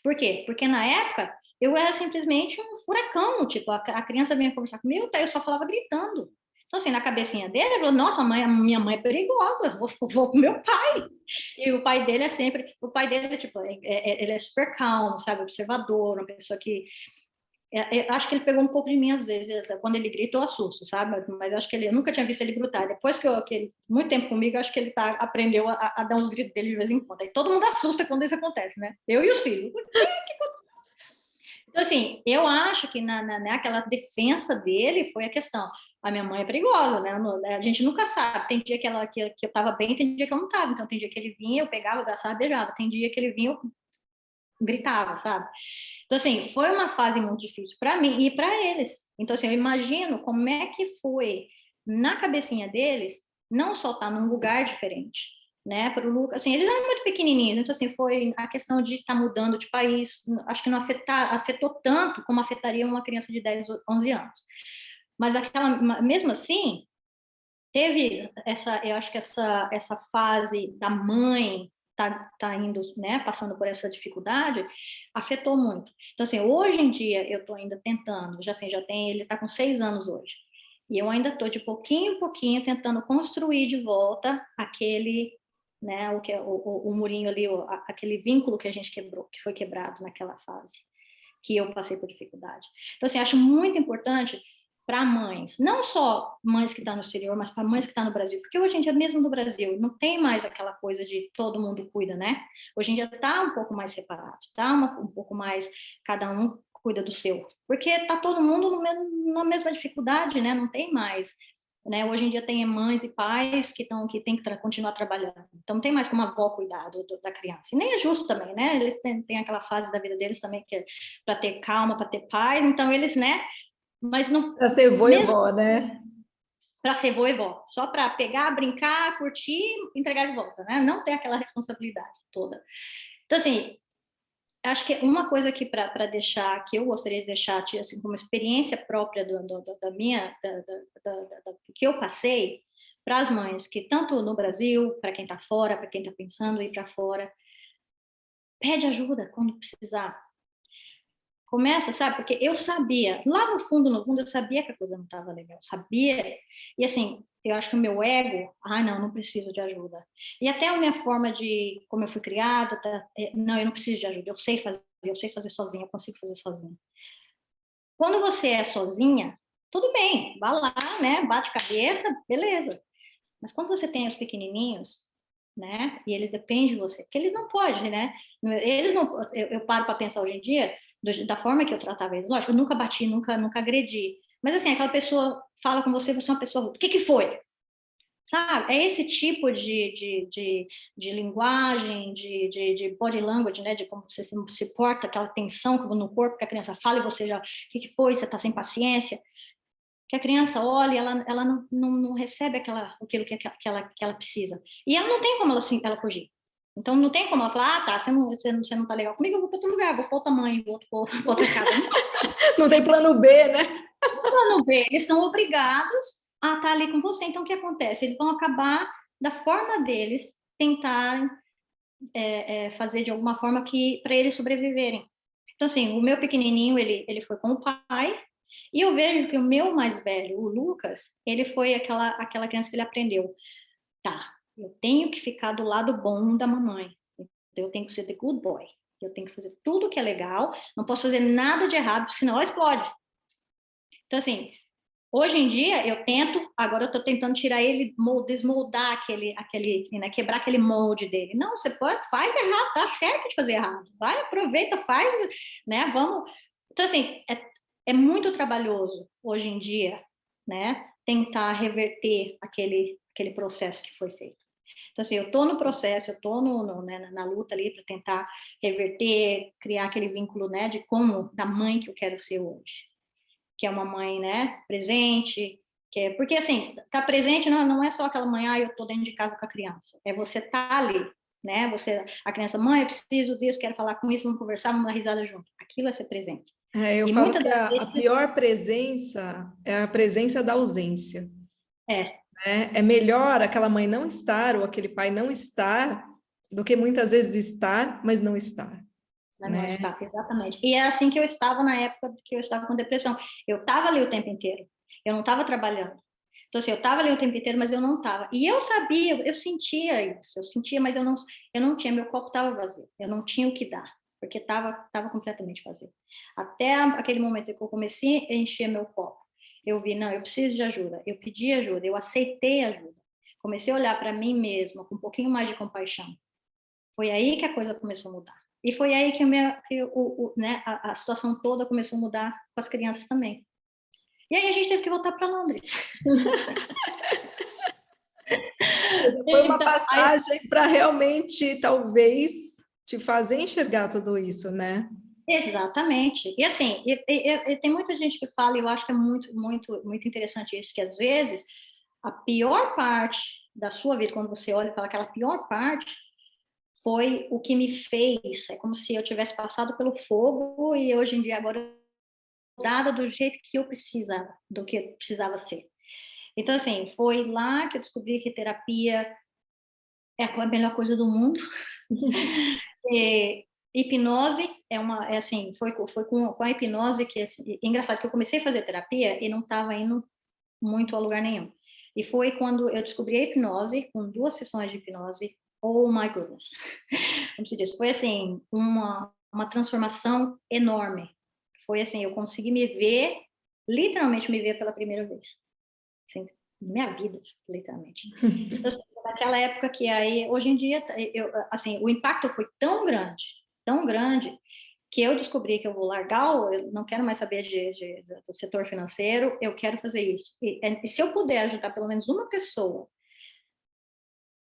S2: Por quê? Porque na época, eu era simplesmente um furacão, tipo, a criança vinha conversar comigo, eu só falava gritando. Então, assim, na cabecinha dele, ele falou, nossa, minha mãe é perigosa, vou com meu pai. E o pai dele tipo, ele é super calmo, sabe, observador, uma pessoa que... Eu acho que ele pegou um pouco de mim às vezes, quando ele grita eu assusto, sabe, mas acho que eu nunca tinha visto ele gritar. Depois que ele, muito tempo comigo, acho que ele aprendeu a dar uns gritos dele de vez em quando. Aí todo mundo assusta quando isso acontece, né? Eu e os filhos. O que aconteceu? Então, assim, eu acho que naquela defesa dele foi a questão. A minha mãe é perigosa, né? A gente nunca sabe. Tem dia que eu estava bem, tem dia que eu não estava. Então, tem dia que ele vinha, eu pegava, abraçava, beijava. Tem dia que ele vinha, eu gritava, sabe? Então, assim, foi uma fase muito difícil para mim e para eles. Então, assim, eu imagino como é que foi na cabecinha deles não só estar num lugar diferente, né? Para o Lucas, assim, eles eram muito pequenininhos, então assim foi a questão de estar mudando de país, acho que não afetou tanto como afetaria uma criança de 10, 11 anos. Mas mesmo assim, teve eu acho que essa fase da mãe tá indo, né, passando por essa dificuldade, afetou muito. Então assim, hoje em dia eu estou ainda tentando, ele está com 6 anos hoje. E eu ainda estou de pouquinho em pouquinho tentando construir de volta aquele, né, o murinho ali, aquele vínculo que a gente quebrou, que foi quebrado naquela fase, que eu passei por dificuldade. Então, assim, acho muito importante para mães, não só mães que estão no exterior, mas para mães que estão no Brasil, porque hoje em dia, mesmo no Brasil, não tem mais aquela coisa de todo mundo cuida, né? Hoje em dia está um pouco mais separado, está um pouco mais, cada um cuida do seu, porque está todo mundo na mesma dificuldade, né? Não tem mais, né? Hoje em dia tem mães e pais que têm que continuar trabalhando, então não tem mais como a avó cuidar da criança, e nem é justo também, né? Eles têm aquela fase da vida deles também que é para ter calma, para ter paz, então eles, né? Mas não.
S1: Para ser vô e vó, né?
S2: Para ser vô e vó, só para pegar, brincar, curtir, entregar de volta, né? Não tem aquela responsabilidade toda. Então, assim, acho que uma coisa que para deixar, que eu gostaria de deixar assim, como experiência própria da minha, do que eu passei para as mães, que tanto no Brasil, para quem está fora, para quem está pensando em ir para fora, pede ajuda quando precisar. Começa, sabe? Porque eu sabia, lá no fundo, eu sabia que a coisa não estava legal, sabia. E assim, eu acho que o meu ego, não preciso de ajuda. E até a minha forma de, como eu fui criada, não, eu não preciso de ajuda, eu sei fazer sozinha, eu consigo fazer sozinha. Quando você é sozinha, tudo bem, vá lá, né? Bate cabeça, beleza. Mas quando você tem os pequenininhos, né? E eles dependem de você, porque eles não podem, né? Eles não, eu paro para pensar hoje em dia da forma que eu tratava eles. Lógico, eu nunca bati, nunca agredi. Mas assim, aquela pessoa fala com você, você é uma pessoa, o que foi? sabe? É esse tipo de linguagem, de body language, né? De como você se porta, aquela tensão no corpo que a criança fala e você já, o que foi? Você está sem paciência? Que a criança olha e ela não recebe aquilo que ela precisa. E ela não tem como ela fugir. Então, não tem como ela falar, tá, você não tá legal comigo, eu vou para outro lugar, vou para outra mãe, vou para outra casa.
S1: Não tem plano B, né?
S2: Plano B, eles são obrigados a estar ali com você. Então, o que acontece? Eles vão acabar, da forma deles, tentarem fazer de alguma forma para eles sobreviverem. Então, assim, o meu pequenininho, ele foi com o pai, e eu vejo que o meu mais velho, o Lucas, ele foi aquela criança que ele aprendeu. Tá, eu tenho que ficar do lado bom da mamãe. Eu tenho que ser the good boy. Eu tenho que fazer tudo que é legal, não posso fazer nada de errado, porque senão ela explode. Então, assim, hoje em dia eu agora eu estou tentando tirar ele, desmoldar aquele né, quebrar aquele molde dele. Não, você faz errado, tá certo de fazer errado. Vai, aproveita, faz, né? Vamos. Então, assim, é muito trabalhoso hoje em dia, né? Tentar reverter aquele processo que foi feito. Então, assim, eu estou no processo, eu estou né, na luta ali para tentar reverter, criar aquele vínculo, né, da mãe que eu quero ser hoje. Que é uma mãe, né, presente, porque assim, tá presente não é só aquela mãe, eu tô dentro de casa com a criança, é você tá ali, né, a criança, mãe, eu preciso disso, quero falar com isso, vamos conversar, vamos dar risada junto, aquilo é ser presente.
S1: Eu
S2: e
S1: falo que a
S2: vezes,
S1: pior presença é a presença da ausência.
S2: Né?
S1: É melhor aquela mãe não estar ou aquele pai não estar do que muitas vezes estar, mas não estar.
S2: Não está, exatamente. E é assim que eu estava na época que eu estava com depressão. Eu estava ali o tempo inteiro. Eu não estava trabalhando. Então, assim, eu estava ali o tempo inteiro, mas eu não estava. E eu sabia, eu sentia isso. Eu sentia, mas eu não tinha. Meu copo estava vazio. Eu não tinha o que dar, porque estava completamente vazio. Até aquele momento que eu comecei a encher meu copo, eu vi, não, eu preciso de ajuda. Eu pedi ajuda, eu aceitei ajuda. Comecei a olhar para mim mesma com um pouquinho mais de compaixão. Foi aí que a coisa começou a mudar. E foi aí que, né, a situação toda começou a mudar com as crianças também. E aí a gente teve que voltar para Londres.
S1: Foi uma passagem para realmente, talvez, te fazer enxergar tudo isso, né?
S2: Exatamente. E assim, tem muita gente que fala, e eu acho que é muito, muito, muito interessante isso, que às vezes a pior parte da sua vida, quando você olha e fala aquela pior parte, foi o que me fez. É como se eu tivesse passado pelo fogo e hoje em dia agora dada do jeito que eu precisava, do que precisava ser. Então, assim, foi lá que eu descobri que terapia é a melhor coisa do mundo. Hipnose assim, foi com a hipnose que, assim, engraçado que eu comecei a fazer terapia e não estava indo muito a lugar nenhum. E foi quando eu descobri a hipnose, com 2 sessões de hipnose, oh my goodness. Como se diz, foi assim, uma transformação enorme. Foi assim, eu consegui literalmente me ver pela primeira vez. Assim, minha vida, literalmente. Então, assim, naquela época que aí, hoje em dia, assim, o impacto foi tão grande, que eu descobri que eu vou largar, eu não quero mais saber do setor financeiro, eu quero fazer isso. E se eu puder ajudar pelo menos uma pessoa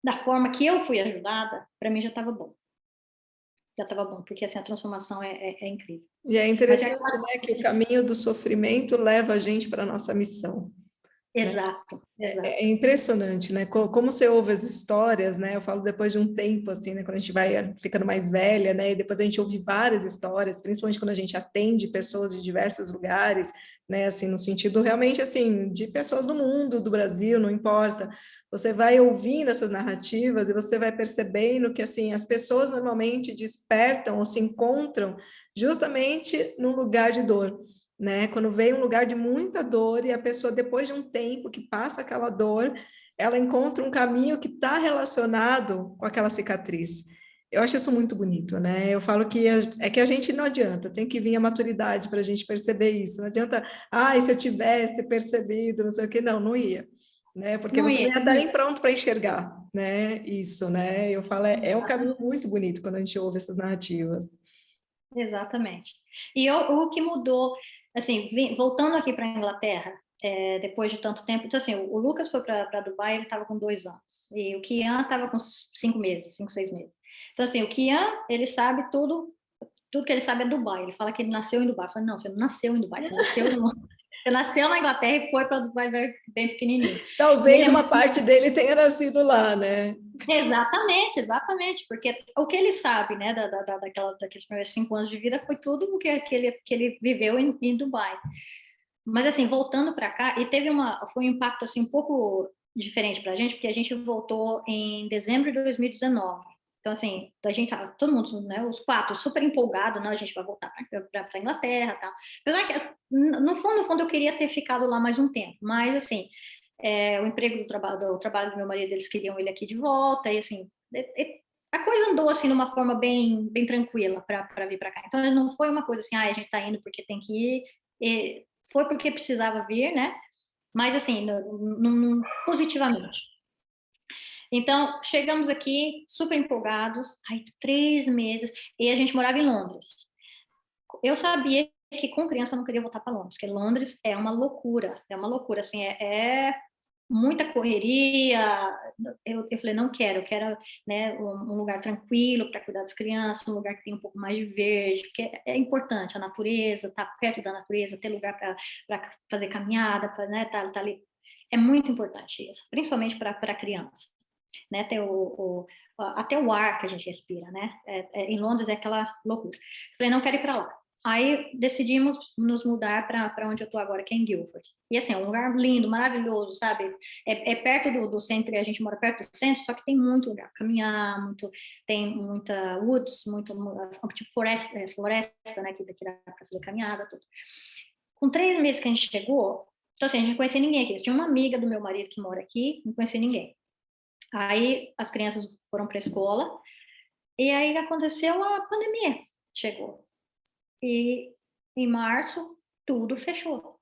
S2: da forma que eu fui ajudada, para mim já estava bom. Já estava bom, porque assim, a transformação é incrível.
S1: E é interessante, né, que o caminho do sofrimento leva a gente para a nossa missão.
S2: Exato,
S1: né?
S2: exato.
S1: É impressionante, né? Como você ouve as histórias, né? Eu falo depois de um tempo, assim, né? Quando a gente vai ficando mais velha, né? E depois a gente ouve várias histórias, principalmente quando a gente atende pessoas de diversos lugares, né? Assim, no sentido realmente, assim, de pessoas do mundo, do Brasil, não importa. Você vai ouvindo essas narrativas e você vai percebendo que, assim, as pessoas normalmente despertam ou se encontram justamente num lugar de dor. Né? Quando vem um lugar de muita dor e a pessoa, depois de um tempo que passa aquela dor, ela encontra um caminho que está relacionado com aquela cicatriz. Eu acho isso muito bonito, né? Eu falo que é que a gente não adianta, tem que vir a maturidade para a gente perceber isso. Não adianta, e se eu tivesse percebido, não sei o que, não ia. Né? Porque você não ia estar nem pronto para enxergar, né? Isso, né? Eu falo, é um caminho muito bonito quando a gente ouve essas narrativas.
S2: Exatamente. E o que mudou, assim, voltando aqui para a Inglaterra, depois de tanto tempo. Então, assim, o Lucas foi para Dubai, ele estava com 2 anos. E o Kian estava com 5 meses, 5, 6 meses. Então, assim, o Kian, ele sabe tudo que ele sabe é Dubai. Ele fala que ele nasceu em Dubai. Eu falo, não, você não nasceu em Dubai, você nasceu na Inglaterra e foi para Dubai bem pequenininho.
S1: Talvez uma parte dele tenha nascido lá, né?
S2: Exatamente, exatamente, porque o que ele sabe, né, daqueles primeiros 5 anos de vida foi tudo o que ele viveu em Dubai. Mas, assim, voltando para cá, e foi um impacto, assim, um pouco diferente para a gente, porque a gente voltou em dezembro de 2019. Então, assim, a gente, todo mundo, né, os 4, super empolgados, né, a gente vai voltar para a Inglaterra e tal. Apesar que, no fundo, eu queria ter ficado lá mais um tempo, mas, assim, o emprego do trabalho do meu marido, eles queriam ele aqui de volta, e, assim, a coisa andou, assim, numa forma bem, bem tranquila para vir para cá. Então, não foi uma coisa assim, a gente está indo porque tem que ir, foi porque precisava vir, né? Mas, assim, positivamente. Então, chegamos aqui super empolgados, aí 3 meses, e a gente morava em Londres. Eu sabia que com criança eu não queria voltar para Londres, porque Londres é uma loucura, assim, muita correria. Eu falei, não quero, eu quero, né, um lugar tranquilo para cuidar das crianças, um lugar que tem um pouco mais de verde, porque é importante a natureza, estar perto da natureza, ter lugar para fazer caminhada, para, né, tá ali. É muito importante isso, principalmente para a criança, né, ter até o ar que a gente respira, né? Em Londres é aquela loucura. Falei, não quero ir para lá. Aí decidimos nos mudar para onde eu estou agora, que é em Guildford. E, assim, é um lugar lindo, maravilhoso, sabe? É perto do centro, e a gente mora perto do centro, só que tem muito lugar para caminhar, tem muita woods, tipo floresta, né? Que daqui dá para fazer caminhada, tudo. Com 3 meses que a gente chegou, então, assim, a gente não conhecia ninguém aqui. Eu tinha uma amiga do meu marido que mora aqui, não conhecia ninguém. Aí as crianças foram para a escola, e aí aconteceu a pandemia, chegou. E em março, tudo fechou.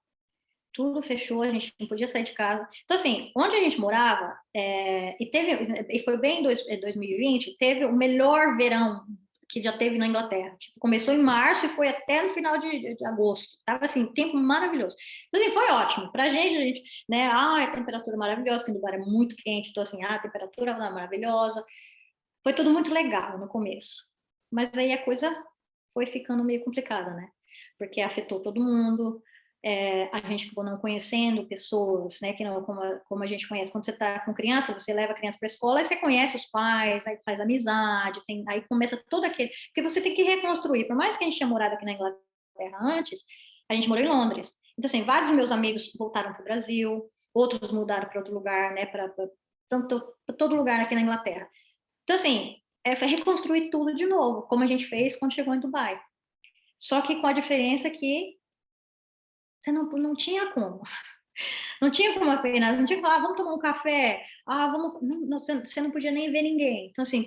S2: Tudo fechou, a gente não podia sair de casa. Então, assim, onde a gente morava, e foi bem em 2020, teve o melhor verão que já teve na Inglaterra. Tipo, começou em março e foi até no final de agosto. Tava, assim, tempo maravilhoso. Então, assim, foi ótimo. Pra gente, né, a temperatura maravilhosa, porque o lugar é muito quente, então, assim, a temperatura é maravilhosa. Foi tudo muito legal no começo. Mas aí a coisa foi ficando meio complicada, né? Porque afetou todo mundo, a gente acabou não conhecendo pessoas, né? Que não, como a gente conhece. Quando você está com criança, você leva a criança para a escola, aí você conhece os pais, aí faz amizade, aí começa todo aquele... Porque você tem que reconstruir. Por mais que a gente tenha morado aqui na Inglaterra antes, a gente morou em Londres. Então, assim, vários dos meus amigos voltaram para o Brasil, outros mudaram para outro lugar, né? Para todo lugar aqui na Inglaterra. Então, assim, foi reconstruir tudo de novo, como a gente fez quando chegou em Dubai. Só que com a diferença que você não tinha como. Não tinha como apenas, não tinha como, vamos tomar um café, você não podia nem ver ninguém. Então, assim,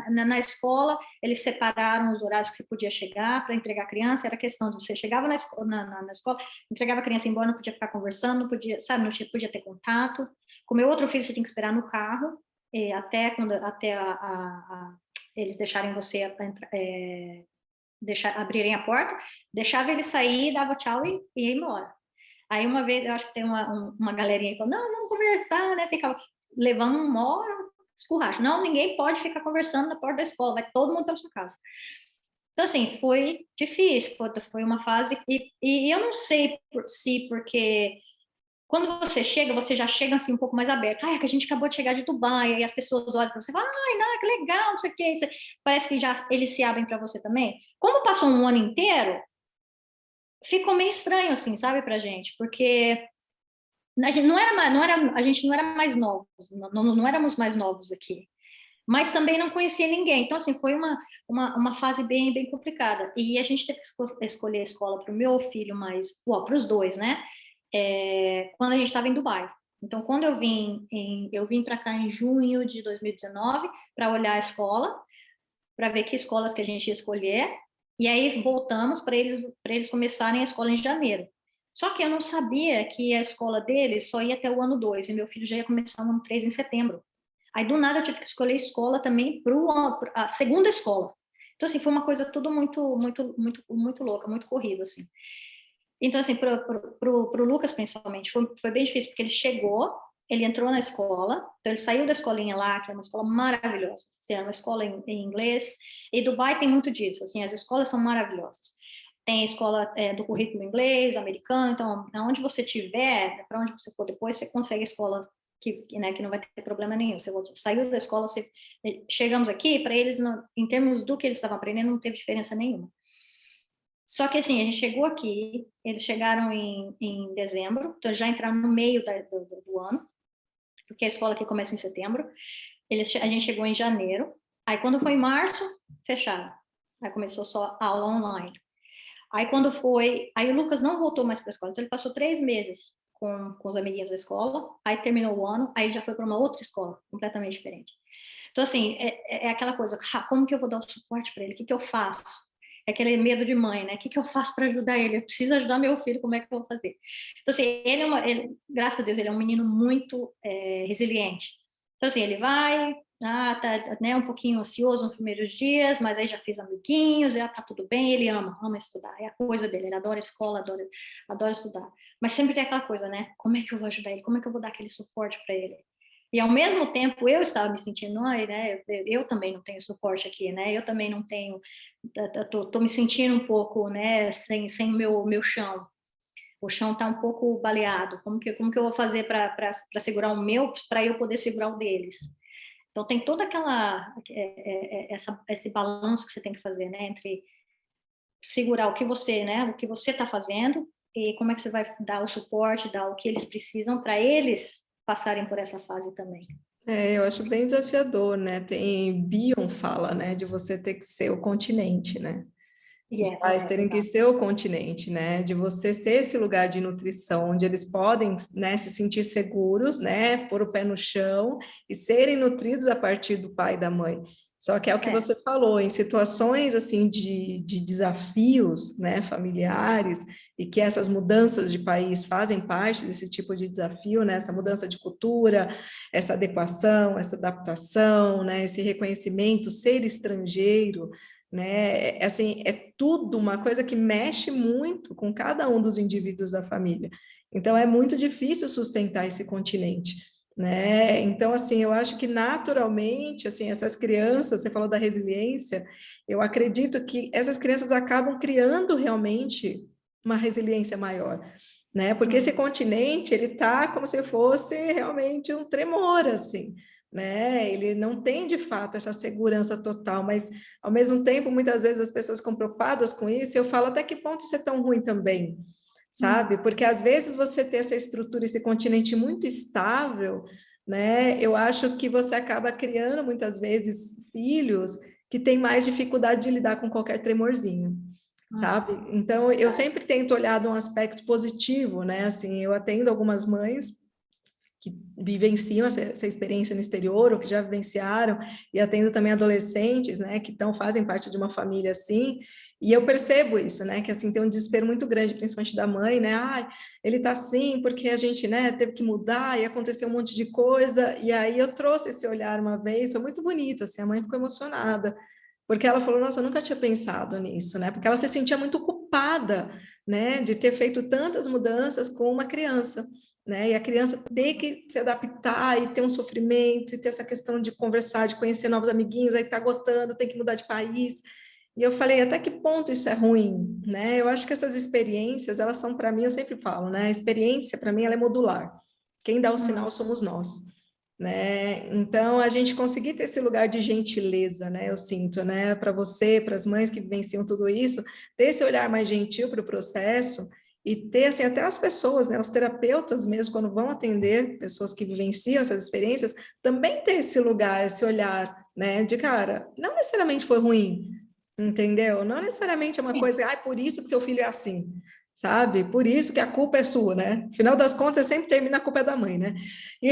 S2: na escola, eles separaram os horários que você podia chegar para entregar a criança, era questão de você chegava na escola, entregava a criança embora, não podia ficar conversando, não podia, sabe, não podia ter contato. Com meu outro filho, você tinha que esperar no carro, até eles deixarem você abrirem a porta, deixava ele sair, dava tchau e ia embora. Aí uma vez, eu acho que tem uma galerinha que falou, não, vamos conversar, né? Ficava levando um maior escurracho. Não, ninguém pode ficar conversando na porta da escola, vai todo mundo para sua casa. Então, assim, foi difícil, foi uma fase, e eu não sei porque quando você já chega assim um pouco mais aberto. É que a gente acabou de chegar de Dubai, e as pessoas olham para você e falam, não, que legal, não sei o que. Parece que já eles se abrem para você também. Como passou um ano inteiro, ficou meio estranho, assim, sabe, pra gente, porque a gente não era mais novos, não éramos mais novos aqui, mas também não conhecia ninguém. Então, assim, foi uma fase bem, bem complicada. E a gente teve que escolher a escola para o meu filho, para os dois, né? Quando a gente estava em Dubai. Então, quando eu vim para cá em junho de 2019 para olhar a escola, para ver que escolas que a gente ia escolher, e aí voltamos para eles começarem a escola em janeiro. Só que eu não sabia que a escola deles só ia até o ano 2, e meu filho já ia começar o ano 3 em setembro. Aí, do nada, eu tive que escolher escola também para a segunda escola. Então, assim, foi uma coisa tudo muito, muito, muito, muito louca, muito corrido, assim. Então, assim, pro Lucas, principalmente, foi bem difícil, porque ele chegou, ele entrou na escola, então ele saiu da escolinha lá, que é uma escola maravilhosa, assim, é uma escola em inglês, e Dubai tem muito disso, assim, as escolas são maravilhosas. Tem a escola do currículo inglês, americano, então, aonde você tiver, para onde você for depois, você consegue a escola né, que não vai ter problema nenhum. Você saiu da escola, chegamos aqui, para eles, em termos do que eles estavam aprendendo, não teve diferença nenhuma. Só que, assim, a gente chegou aqui, eles chegaram em dezembro, então já entraram no meio do ano, porque a escola aqui começa em setembro. A gente chegou em janeiro, aí quando foi em março, fecharam. Aí começou só aula online. Aí aí o Lucas não voltou mais para a escola, então ele passou 3 meses com os amiguinhos da escola, aí terminou o ano, aí já foi para uma outra escola, completamente diferente. Então, assim, é aquela coisa, como que eu vou dar o suporte para ele? O que eu faço? É aquele medo de mãe, né? O que eu faço para ajudar ele? Eu preciso ajudar meu filho, como é que eu vou fazer? Então, assim, graças a Deus, ele é um menino muito resiliente. Então, assim, ele vai, tá, né, um pouquinho ansioso nos primeiros dias, mas aí já fez amiguinhos, já tá tudo bem, ele ama estudar, é a coisa dele, ele adora escola, adora estudar. Mas sempre tem aquela coisa, né? Como é que eu vou ajudar ele? Como é que eu vou dar aquele suporte para ele? E ao mesmo tempo eu estava me sentindo, né? Eu também não tenho suporte aqui, né? Eu também não tenho, tô me sentindo um pouco, né? Sem meu chão. O chão está um pouco baleado. Como que eu vou fazer para segurar o meu, para eu poder segurar o deles? Então tem toda esse balanço que você tem que fazer, né? Entre segurar o que você está fazendo e como é que você vai dar o suporte, dar o que eles precisam para eles passarem por essa fase também.
S1: Eu acho bem desafiador, né? Tem Bion fala, né, de você ter que ser o continente, né? Os pais terem que ser o continente, né? De você ser esse lugar de nutrição, onde eles podem, né, se sentir seguros, né? Pôr o pé no chão e serem nutridos a partir do pai e da mãe. Só que é o que você falou, em situações assim de desafios, né, familiares, e que essas mudanças de país fazem parte desse tipo de desafio, né, essa mudança de cultura, essa adequação, essa adaptação, né, esse reconhecimento, ser estrangeiro, né, assim, é tudo uma coisa que mexe muito com cada um dos indivíduos da família. Então, é muito difícil sustentar esse continente, né? Então, assim, eu acho que naturalmente, assim, essas crianças, você falou da resiliência, eu acredito que essas crianças acabam criando realmente uma resiliência maior, né? Porque esse continente, ele tá como se fosse realmente um tremor, assim, né? Ele não tem, de fato, essa segurança total, mas, ao mesmo tempo, muitas vezes as pessoas ficam preocupadas com isso, e eu falo, até que ponto isso é tão ruim também? Sabe? Porque às vezes você ter essa estrutura, esse continente muito estável, né? Eu acho que você acaba criando muitas vezes filhos que têm mais dificuldade de lidar com qualquer tremorzinho, sabe? Então eu sempre tento olhar de um aspecto positivo, né? Assim, eu atendo algumas mães que vivenciam essa experiência no exterior ou que já vivenciaram, e atendo também adolescentes, né, que fazem parte de uma família assim, e eu percebo isso, né, que assim tem um desespero muito grande, principalmente da mãe, né, ele tá assim porque a gente, né, teve que mudar e aconteceu um monte de coisa, e aí eu trouxe esse olhar uma vez, foi muito bonito, assim, a mãe ficou emocionada, porque ela falou, nossa, eu nunca tinha pensado nisso, né, porque ela se sentia muito culpada, né, de ter feito tantas mudanças com uma criança, né? E a criança ter que se adaptar e ter um sofrimento, e ter essa questão de conversar, de conhecer novos amiguinhos, aí tá gostando, tem que mudar de país. E eu falei, até que ponto isso é ruim, né? Eu acho que essas experiências, elas são para mim, eu sempre falo, né? A experiência, para mim, ela é modular. Quem dá o sinal somos nós, né? Então, a gente conseguir ter esse lugar de gentileza, né? Eu sinto, né? Para você, para as mães que vivenciam tudo isso, ter esse olhar mais gentil para o processo, e ter, assim, até as pessoas, né, os terapeutas mesmo, quando vão atender pessoas que vivenciam essas experiências, também ter esse lugar, esse olhar, né, de cara, não necessariamente foi ruim, entendeu? Não necessariamente é uma coisa, por isso que seu filho é assim, sabe? Por isso que a culpa é sua, né? Afinal das contas, sempre termina a culpa é da mãe, né? E...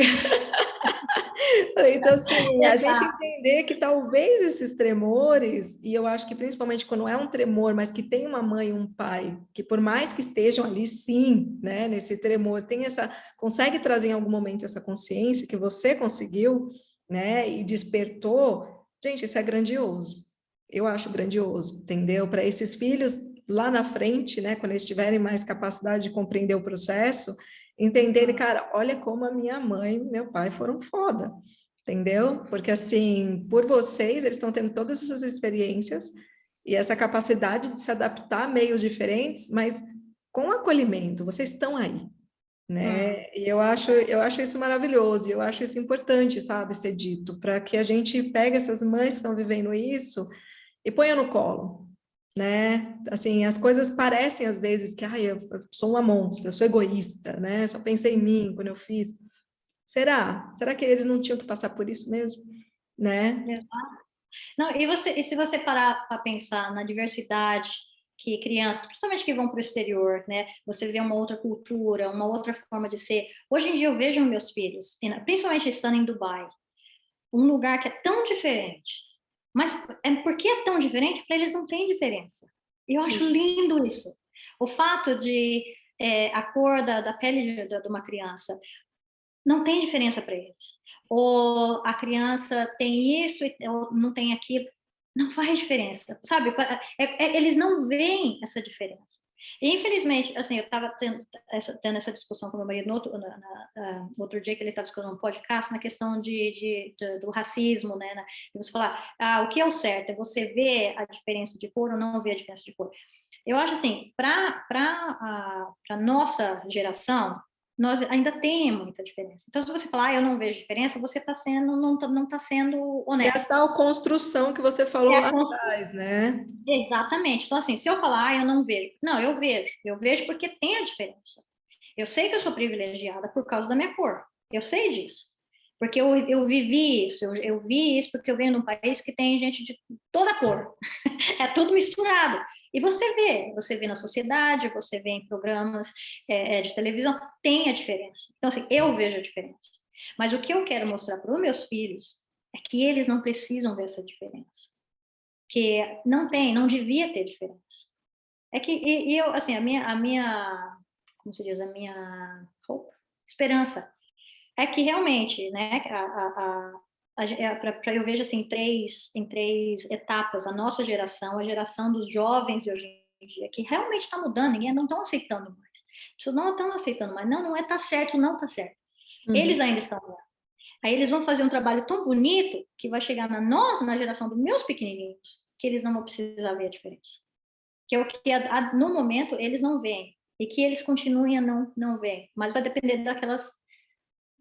S1: Então, assim, a gente entender que talvez esses tremores, e eu acho que principalmente quando é um tremor, mas que tem uma mãe e um pai, que por mais que estejam ali, sim, né, nesse tremor, consegue trazer em algum momento essa consciência que você conseguiu, né, e despertou, gente, isso é grandioso. Eu acho grandioso, entendeu? Para esses filhos lá na frente, né, quando eles tiverem mais capacidade de compreender o processo, entenderem, cara, olha como a minha mãe e meu pai foram foda, entendeu? Porque assim, por vocês, eles estão tendo todas essas experiências e essa capacidade de se adaptar a meios diferentes, mas com acolhimento, vocês estão aí, né? E eu acho isso maravilhoso, e eu acho isso importante, sabe, ser dito, para que a gente pegue essas mães que estão vivendo isso e ponha no colo, né? Assim, as coisas parecem às vezes que, ai, eu sou uma monstra, eu sou egoísta, né? Só pensei em mim quando eu fiz. Será? Será que eles não tinham que passar por isso mesmo, né?
S2: Não, e se você parar para pensar na diversidade que crianças, principalmente que vão para o exterior, né? Você vê uma outra cultura, uma outra forma de ser. Hoje em dia eu vejo meus filhos, principalmente estando em Dubai, um lugar que é tão diferente. Mas porque é tão diferente, para eles não tem diferença. Eu acho lindo isso. O fato de a cor da pele de uma criança não tem diferença para eles. Ou a criança tem isso ou não tem aquilo. Não faz diferença, sabe? Eles não veem essa diferença. E, infelizmente, assim, eu estava tendo essa discussão com o meu marido no outro dia, que ele estava escutando um podcast na questão do racismo, né? E você falar, o que é o certo? É você ver a diferença de cor ou não ver a diferença de cor? Eu acho assim, para a nossa geração, nós ainda temos muita diferença. Então, se você falar, eu não vejo diferença, você não está sendo
S1: É a
S2: honesto.
S1: tal construção que você falou lá atrás, né?
S2: Exatamente. Então, assim, se eu falar, eu não vejo. Não, eu vejo. Eu vejo porque tem a diferença. Eu sei que eu sou privilegiada por causa da minha cor. Eu sei disso. Porque eu vivi isso. Eu vi isso porque eu venho num país que tem gente de toda cor. É tudo misturado. E você vê na sociedade, você vê em programas de televisão, tem a diferença. Então, assim, eu vejo a diferença. Mas o que eu quero mostrar para os meus filhos é que eles não precisam ver essa diferença. Que não devia ter diferença. É que, eu, assim, a minha, como se diz, a minha esperança é que realmente, né, eu vejo assim, em três etapas, a nossa geração, a geração dos jovens de hoje em dia, que realmente está mudando, ninguém não estão aceitando mais. Pessoas não estão aceitando mais, não é tá certo, não tá certo. Eles ainda estão lá. Aí eles vão fazer um trabalho tão bonito que vai chegar na geração dos meus pequenininhos, que eles não vão precisar ver a diferença. Que é o que no momento eles não veem e que eles continuem a não ver, mas vai depender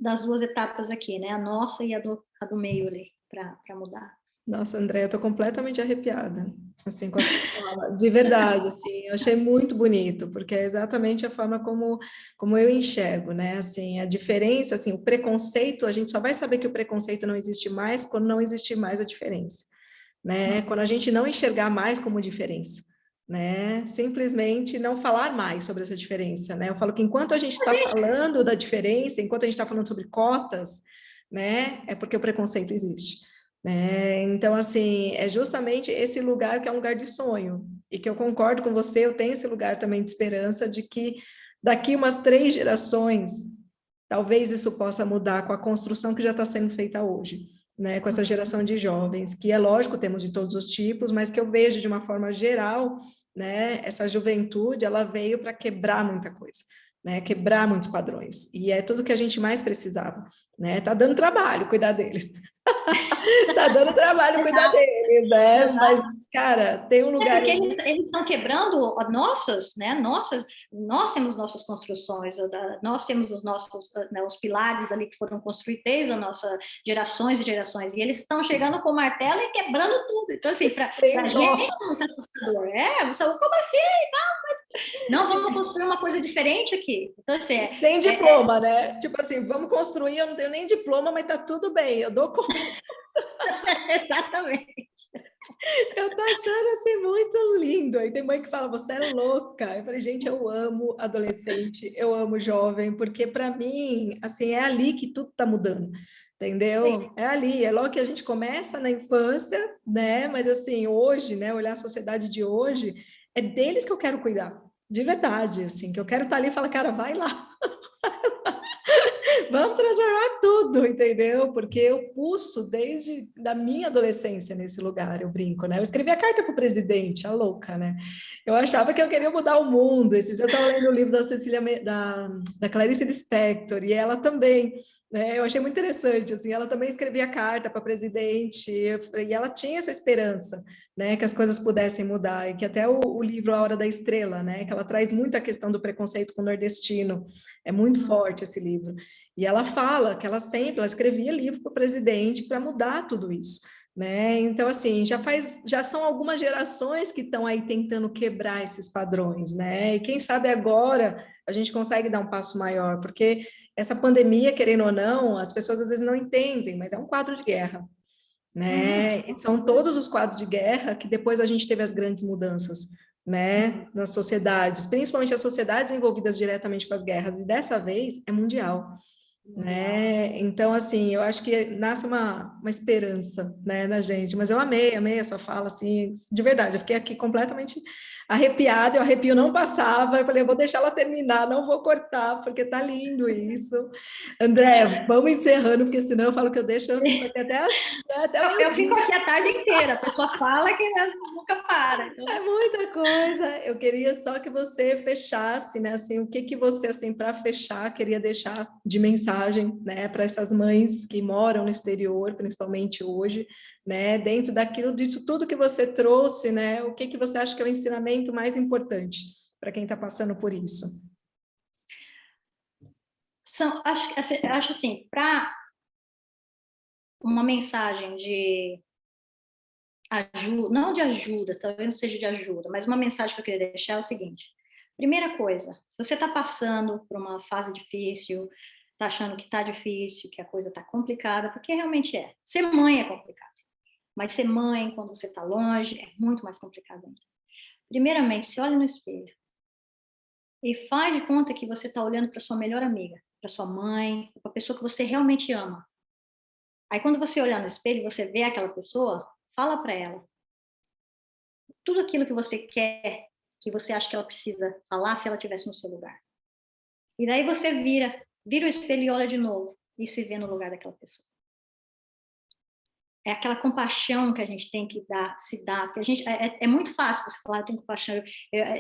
S2: das duas etapas aqui, né? A nossa e a do meio ali para mudar.
S1: Nossa, André, eu tô completamente arrepiada, assim, com essa fala. De verdade, assim, eu achei muito bonito, porque é exatamente a forma como eu enxergo, né, assim, a diferença, assim, o preconceito, a gente só vai saber que o preconceito não existe mais quando não existir mais a diferença, né, quando a gente não enxergar mais como diferença, né, simplesmente não falar mais sobre essa diferença, né, eu falo que enquanto a gente está falando da diferença, enquanto a gente está falando sobre cotas, né, é porque o preconceito existe. Então, assim, é justamente esse lugar que é um lugar de sonho, e que eu concordo com você, eu tenho esse lugar também de esperança de que daqui umas 3 gerações, talvez isso possa mudar com a construção que já está sendo feita hoje, né? Com essa geração de jovens, que é lógico, temos de todos os tipos, mas que eu vejo de uma forma geral, né? Essa juventude, ela veio para quebrar muita coisa, né? Quebrar muitos padrões, e é tudo que a gente mais precisava, né? Tá dando trabalho cuidar deles. Tá dando trabalho cuidar deles, né? Mas, cara, tem um lugar...
S2: porque eles estão quebrando né? Nós temos nossas construções, nós temos os nossos, né, os pilares ali que foram construídos desde a nossa gerações e gerações, e eles estão chegando com o martelo e quebrando tudo. Então, assim, para a gente é muito assustador. Como assim? Não, vamos construir uma coisa diferente aqui. Então, assim,
S1: sem diploma, né? Tipo assim, vamos construir, eu não tenho nem diploma, mas tá tudo bem, eu dou conta.
S2: Exatamente.
S1: Eu tô achando assim muito lindo. Aí tem mãe que fala, você é louca. Eu falei, gente, eu amo adolescente, eu amo jovem, porque para mim, assim, é ali que tudo tá mudando. Entendeu? Sim. É ali, é logo que a gente começa na infância, né? Mas assim, hoje, né? Olhar a sociedade de hoje, é deles que eu quero cuidar. De verdade, assim, que eu quero estar ali e falar, cara, vai lá. Vamos transformar tudo, entendeu? Porque eu pulso desde da minha adolescência nesse lugar, eu brinco, né? Eu escrevi a carta para o presidente, a louca, né? Eu achava que eu queria mudar o mundo. Esses dias eu estava lendo o livro da da Clarice Lispector, e ela também, né? Eu achei muito interessante, assim, ela também escrevia carta para presidente, e ela tinha essa esperança, né? Que as coisas pudessem mudar, e que até o livro A Hora da Estrela, né? Que ela traz muito a questão do preconceito com o nordestino. É muito forte esse livro. E ela fala que ela escrevia livro para o presidente para mudar tudo isso, né? Então, assim, já são algumas gerações que estão aí tentando quebrar esses padrões, né? E quem sabe agora a gente consegue dar um passo maior, porque essa pandemia, querendo ou não, as pessoas às vezes não entendem, mas é um quadro de guerra, né? E são todos os quadros de guerra que depois a gente teve as grandes mudanças, né, nas sociedades, principalmente as sociedades envolvidas diretamente com as guerras, e dessa vez é mundial, né? Então, assim, eu acho que nasce uma esperança, né, na gente. Mas eu amei a sua fala, assim, de verdade. Eu fiquei aqui completamente arrepiada, e o arrepio não passava. Eu falei, eu vou deixar ela terminar, não vou cortar, porque tá lindo isso. André, vamos encerrando, porque senão eu falo que eu fico aqui até
S2: Eu fico
S1: meio-dia.
S2: aqui a tarde inteira, a pessoa fala que nunca para. Então,
S1: É muita coisa. Eu queria só que você fechasse, né? Assim, o que que você, assim, para fechar, queria deixar de mensagem, né, para essas mães que moram no exterior, principalmente hoje, né? Dentro daquilo, disso tudo que você trouxe, né? O que que você acha que é o ensinamento mais importante para quem está passando por isso?
S2: acho assim, para uma mensagem de ajuda, não de ajuda, talvez não seja de ajuda, mas uma mensagem que eu queria deixar é o seguinte: primeira coisa, se você está passando por uma fase difícil, está achando que está difícil, que a coisa está complicada, porque realmente é. Ser mãe é complicado, mas ser mãe quando você está longe é muito mais complicado ainda. Primeiramente, se olha no espelho e faz de conta que você está olhando para sua melhor amiga, para sua mãe, para a pessoa que você realmente ama. Aí quando você olhar no espelho, você vê aquela pessoa, fala para ela tudo aquilo que você quer, que você acha que ela precisa falar se ela estivesse no seu lugar. E daí você vira o espelho e olha de novo e se vê no lugar daquela pessoa. É aquela compaixão que a gente tem que se dar, porque a gente é muito fácil você falar, eu tenho compaixão,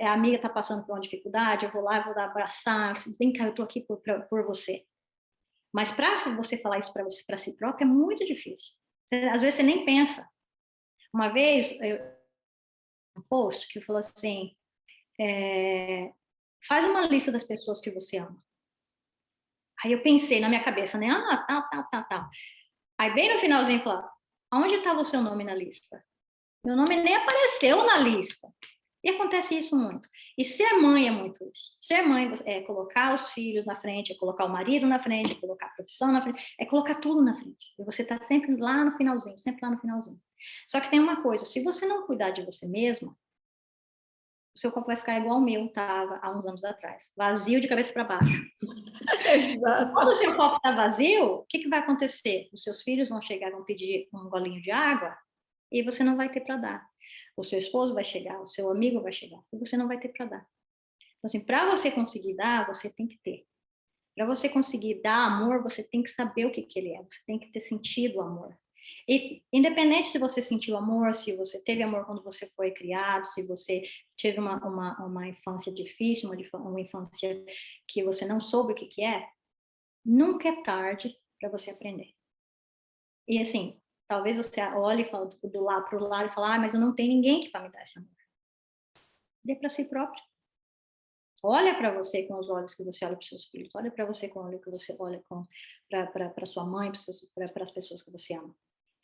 S2: a amiga está passando por uma dificuldade, eu vou lá, eu vou dar abraçar, vem cá, eu estou aqui por você. Mas para você falar isso para si próprio é muito difícil. Às vezes você nem pensa. Uma vez, um post que falou assim, faz uma lista das pessoas que você ama. Aí eu pensei na minha cabeça, né? Tal. Aí bem no finalzinho, falou, aonde estava o seu nome na lista? Meu nome nem apareceu na lista. E acontece isso muito. E ser mãe é muito isso. Ser mãe é colocar os filhos na frente, é colocar o marido na frente, é colocar a profissão na frente, é colocar tudo na frente. E você está sempre lá no finalzinho, sempre lá no finalzinho. Só que tem uma coisa, se você não cuidar de você mesma, o seu copo vai ficar igual o meu estava há uns anos atrás, vazio de cabeça para baixo. Quando o
S1: Exato.
S2: seu copo está vazio, o que vai acontecer? Os seus filhos vão chegar, vão pedir um golinho de água e você não vai ter para dar. O seu esposo vai chegar, o seu amigo vai chegar e você não vai ter para dar. Então, assim, para você conseguir dar, você tem que ter. Para você conseguir dar amor, você tem que saber o que ele é, você tem que ter sentido o amor. E independente se você sentiu amor, se você teve amor quando você foi criado, se você teve uma infância difícil, uma infância que você não soube o que é, nunca é tarde para você aprender. E assim, talvez você olhe e fale do lado para o lado e fale, mas eu não tenho ninguém que para me dar esse amor. Dê para si próprio. Olha para você com os olhos que você olha para os seus filhos. Olha para você com o olho que você olha para sua mãe, para as pessoas que você ama.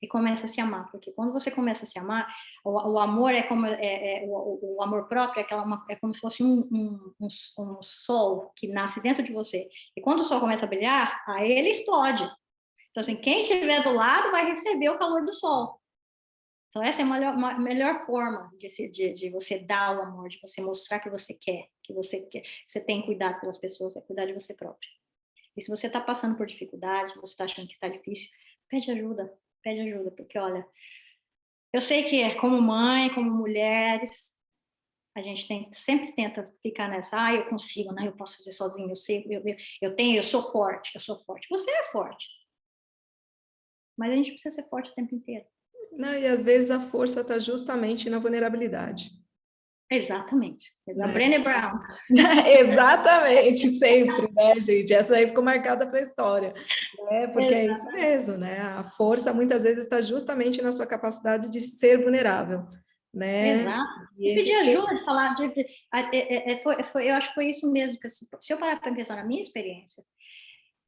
S2: E começa a se amar, porque quando você começa a se amar, o amor é como o amor próprio é como se fosse um sol que nasce dentro de você. E quando o sol começa a brilhar, aí ele explode. Então, assim, quem estiver do lado vai receber o calor do sol. Então, essa é a melhor forma de você dar o amor, de você mostrar que você quer, que você tem cuidado pelas pessoas, é cuidar de você próprio. E se você está passando por dificuldade, você está achando que está difícil, pede ajuda, porque, olha, eu sei que como mãe, como mulheres, a gente sempre tenta ficar nessa, eu consigo, né? Eu posso fazer sozinho, eu sei, eu sou forte, eu sou forte. Você é forte, mas a gente precisa ser forte o tempo inteiro.
S1: Não, e às vezes a força está justamente na vulnerabilidade.
S2: Exatamente. A
S1: Né?
S2: Brené Brown.
S1: Exatamente, sempre, né, gente? Essa daí ficou marcada para a história, né? Porque é isso mesmo, né? A força muitas vezes está justamente na sua capacidade de ser vulnerável, né?
S2: Exato.
S1: E
S2: E pedir
S1: esse...
S2: ajuda, de falar, eu acho que foi isso mesmo, que se eu parar para pensar na minha experiência,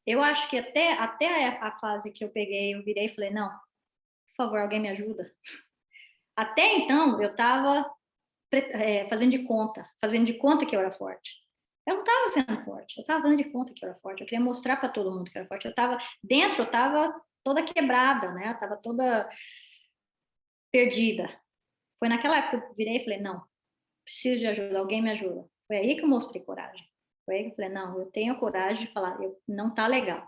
S2: eu acho que até a fase que eu peguei, eu virei e falei, não, por favor, alguém me ajuda. Até então, eu estava fazendo de conta que eu era forte. Eu não estava sendo forte, eu estava dando de conta que eu era forte, eu queria mostrar para todo mundo que eu era forte. Eu estava toda quebrada, né? Eu estava toda perdida. Foi naquela época que eu virei e falei, não, preciso de ajuda, alguém me ajuda. Foi aí que eu mostrei coragem. Foi aí que eu falei, não, eu tenho coragem de falar, não tá legal.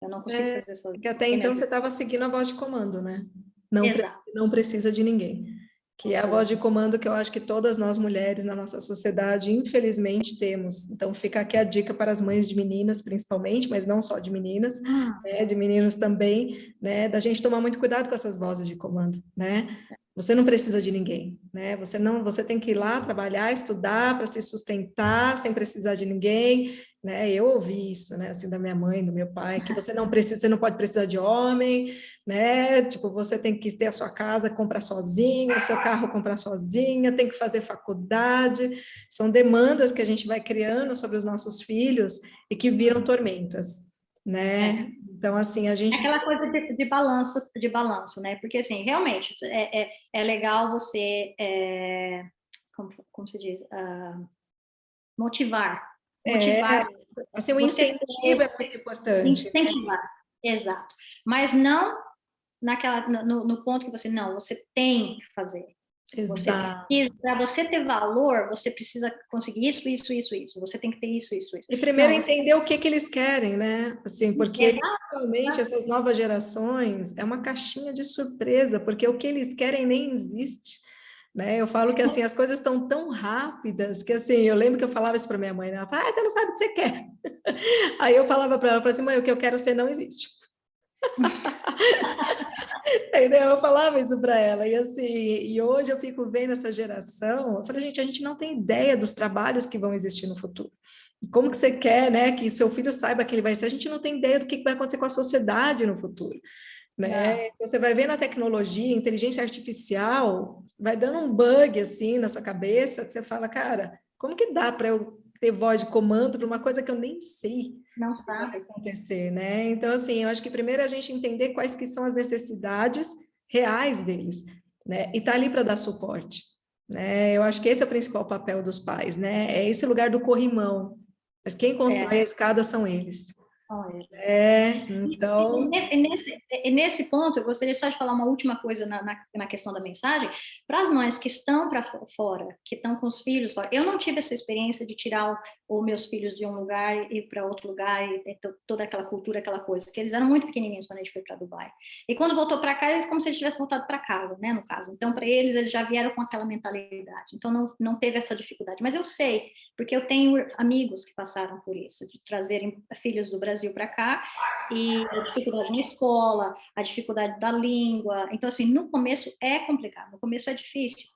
S2: Eu não consigo fazer sozinho.
S1: Porque até então você estava seguindo a voz de comando, né?
S2: Exato.
S1: Não precisa de ninguém. Que é a voz de comando que eu acho que todas nós mulheres na nossa sociedade, infelizmente, temos. Então, fica aqui a dica para as mães de meninas, principalmente, mas não só de meninas, né, de meninos também, né, da gente tomar muito cuidado com essas vozes de comando, né? Você não precisa de ninguém, né? Você tem que ir lá trabalhar, estudar para se sustentar sem precisar de ninguém, né? Eu ouvi isso, né, assim, da minha mãe, do meu pai, que você não pode precisar de homem, né? Tipo, você tem que ter a sua casa, comprar sozinha, o seu carro comprar sozinha, tem que fazer faculdade. São demandas que a gente vai criando sobre os nossos filhos e que viram tormentas, né? Então, assim, a gente...
S2: Aquela coisa de balanço, né? Porque, assim, realmente, é legal você, como se diz? Motivar. Motivar.
S1: Assim, o
S2: Você
S1: incentivo é muito importante, né?
S2: incentivar. Exato. Mas não no ponto que você tem que fazer. Você
S1: Exato.
S2: precisa, para você ter valor, você precisa conseguir isso. Você tem que ter isso.
S1: E primeiro entender o que eles querem, né? Assim, porque principalmente essas novas gerações é uma caixinha de surpresa, porque o que eles querem nem existe. Né? Eu falo que assim as coisas estão tão rápidas que assim eu lembro que eu falava isso para minha mãe, né? Ela fala, você não sabe o que você quer. Aí eu falava para ela, eu falei assim, mãe, o que eu quero ser não existe. Entendeu? Eu falava isso para ela, e assim, e hoje eu fico vendo essa geração, eu falei, gente, a gente não tem ideia dos trabalhos que vão existir no futuro. Como que você quer, né, que seu filho saiba que ele vai ser? A gente não tem ideia do que vai acontecer com a sociedade no futuro, né? Você vai ver na tecnologia, inteligência artificial, vai dando um bug assim na sua cabeça, que você fala, cara, como que dá para eu ter voz de comando para uma coisa que eu nem sei
S2: não
S1: que vai
S2: sabe.
S1: acontecer, né? Então, assim, eu acho que primeiro a gente entender quais que são as necessidades reais deles, né? E tá ali para dar suporte, né? Eu acho que esse é o principal papel dos pais, né? É esse lugar do corrimão, mas quem constrói a escada são eles. Então...
S2: Nesse ponto, eu gostaria só de falar uma última coisa na questão da mensagem. Para as mães que estão para fora, que estão com os filhos fora, eu não tive essa experiência de tirar os meus filhos de um lugar e ir para outro lugar, e toda aquela cultura, aquela coisa, porque eles eram muito pequenininhos quando a gente foi para Dubai. E quando voltou para cá, eles como se eles tivessem voltado para casa, né, no caso. Então, para eles já vieram com aquela mentalidade. Então, não teve essa dificuldade. Mas eu sei, porque eu tenho amigos que passaram por isso, de trazerem filhos do Brasil para cá, e a dificuldade na escola, a dificuldade da língua. Então, assim, no começo é complicado, no começo é difícil.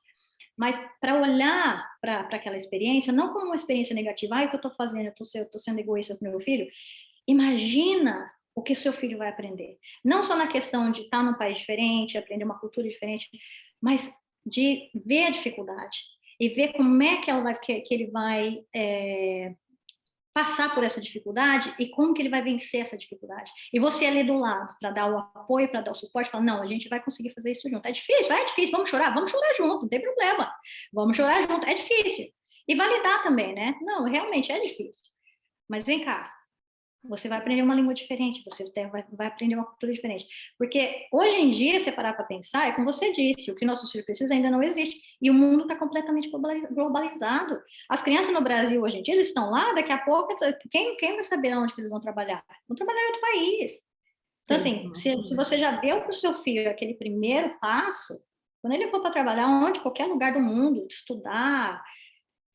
S2: Mas para olhar para aquela experiência, não como uma experiência negativa, o que eu estou fazendo, eu estou sendo egoísta com meu filho, imagina o que o seu filho vai aprender. Não só na questão de estar num país diferente, aprender uma cultura diferente, mas de ver a dificuldade e ver como é que ele vai passar por essa dificuldade e como que ele vai vencer essa dificuldade. E você ali do lado, para dar o apoio, para dar o suporte, falar, não, a gente vai conseguir fazer isso junto. É difícil, vamos chorar junto, não tem problema. Vamos chorar junto, é difícil. E validar também, né? Não, realmente é difícil. Mas vem cá, você vai aprender uma língua diferente, você vai aprender uma cultura diferente. Porque hoje em dia, se parar para pensar, é como você disse, o que nossos filhos precisam ainda não existe. E o mundo está completamente globalizado. As crianças no Brasil hoje em dia, eles estão lá, daqui a pouco, quem vai saber onde que eles vão trabalhar? Vão trabalhar em outro país. Então, assim, se você já deu para o seu filho aquele primeiro passo, quando ele for para trabalhar onde, qualquer lugar do mundo, estudar,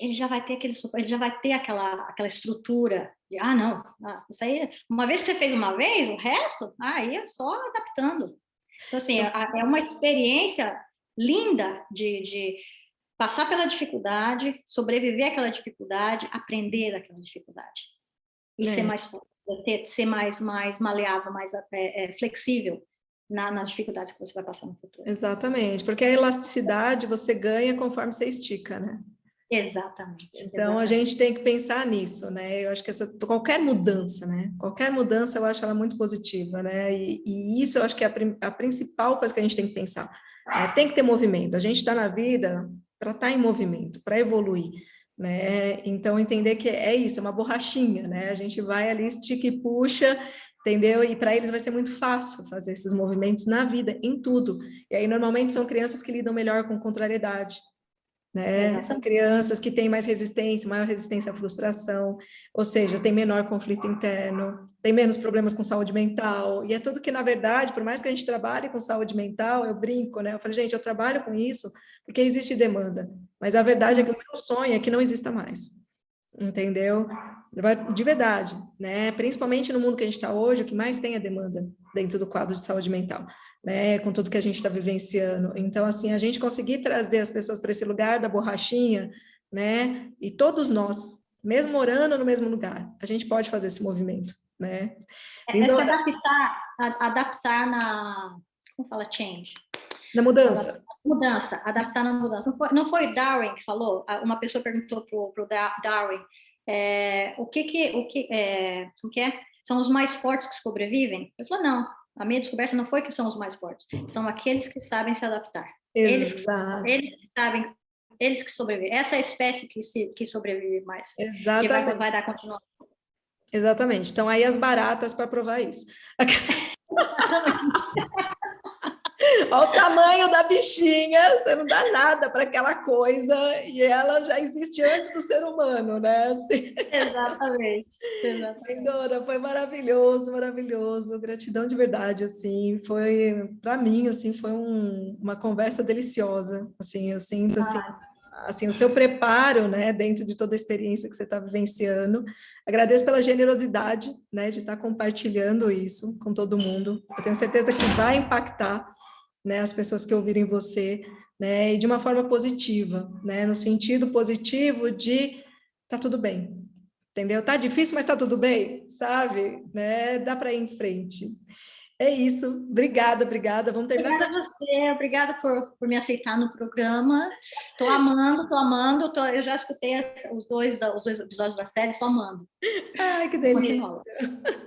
S2: ele já vai ter aquele suporte, ele já vai ter aquela estrutura de, não, isso aí, uma vez que você fez uma vez, o resto, aí é só adaptando. Então, assim, é uma experiência linda de passar pela dificuldade, sobreviver àquela dificuldade, aprender daquela dificuldade. E ser mais maleável, mais flexível nas dificuldades que você vai passar no futuro.
S1: Exatamente, porque a elasticidade você ganha conforme você estica, né?
S2: Exatamente.
S1: Então, a gente tem que pensar nisso, né? Eu acho que qualquer mudança, né? Qualquer mudança, eu acho ela muito positiva, né? E isso eu acho que é a principal coisa que a gente tem que pensar. Tem que ter movimento. A gente está na vida para estar em movimento, para evoluir, né? Então, entender que é isso, é uma borrachinha, né? A gente vai ali, estica e puxa, entendeu? E para eles vai ser muito fácil fazer esses movimentos na vida, em tudo. E aí, normalmente, são crianças que lidam melhor com contrariedade, né? São crianças que têm mais resistência, maior resistência à frustração, ou seja, tem menor conflito interno, tem menos problemas com saúde mental, e é tudo que, na verdade, por mais que a gente trabalhe com saúde mental, eu brinco, né? Eu falei, gente, eu trabalho com isso porque existe demanda, mas a verdade é que o meu sonho é que não exista mais, entendeu? De verdade, né? Principalmente no mundo que a gente está hoje, o que mais tem é demanda dentro do quadro de saúde mental, né, com tudo que a gente está vivenciando. Então, assim, a gente conseguir trazer as pessoas para esse lugar da borrachinha, né, e todos nós, mesmo morando no mesmo lugar, a gente pode fazer esse movimento, né?
S2: Então, adaptar na... Como fala change?
S1: Na mudança.
S2: Adaptar na mudança. Não foi Darwin que falou? Uma pessoa perguntou para o Darwin o que é? São os mais fortes que sobrevivem? Ele falou, não. A minha descoberta não foi que são os mais fortes, são aqueles que sabem se adaptar.
S1: Exato.
S2: Eles que sabem, eles que sobrevivem. Essa é a espécie que sobrevive mais.
S1: Exatamente.
S2: Que vai dar continuação.
S1: Exatamente. Então, aí as baratas para provar isso. Olha o tamanho da bichinha, você não dá nada para aquela coisa e ela já existe antes do ser humano, né? Assim.
S2: Exatamente.
S1: Dora, foi maravilhoso, maravilhoso, gratidão de verdade, assim, foi, para mim, assim, foi uma conversa deliciosa, assim, eu sinto, assim, o seu preparo, né, dentro de toda a experiência que você está vivenciando, agradeço pela generosidade, né, de estar compartilhando isso com todo mundo, eu tenho certeza que vai impactar, né, as pessoas que ouvirem você, né, e de uma forma positiva, né, no sentido positivo de tá tudo bem, entendeu? Tá difícil, mas tá tudo bem, sabe? Né? Dá para ir em frente. É isso. Obrigada. Vamos terminar.
S2: Obrigada a você, obrigada por me aceitar no programa. Estou amando. Eu já escutei os dois episódios da série, estou amando.
S1: Ai, que delícia.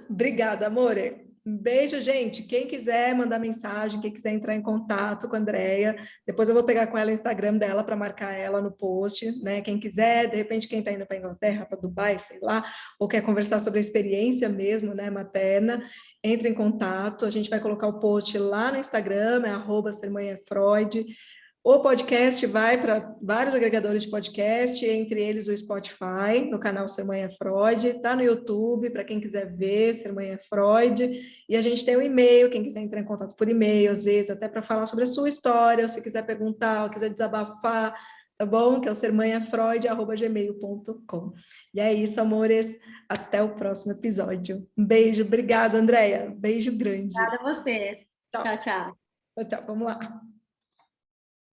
S1: Obrigada, amore. Um beijo, gente. Quem quiser mandar mensagem, quem quiser entrar em contato com a Andrea, depois eu vou pegar com ela o Instagram dela para marcar ela no post, né? Quem quiser, de repente, quem está indo para a Inglaterra, para Dubai, sei lá, ou quer conversar sobre a experiência mesmo, né, materna, entre em contato. A gente vai colocar o post lá no Instagram, é @sermanhafreud. O podcast vai para vários agregadores de podcast, entre eles o Spotify, no canal Ser Mãe é Freud, está no YouTube, para quem quiser ver, Ser Mãe é Freud, e a gente tem o e-mail, quem quiser entrar em contato por e-mail, às vezes até para falar sobre a sua história, ou se quiser perguntar, ou quiser desabafar, tá bom? Que é o sermanhafreud@gmail.com. E é isso, amores, até o próximo episódio. Um beijo, obrigada, Andréia, beijo grande.
S2: Obrigada a você. Tchau, tchau.
S1: Tchau, vamos lá.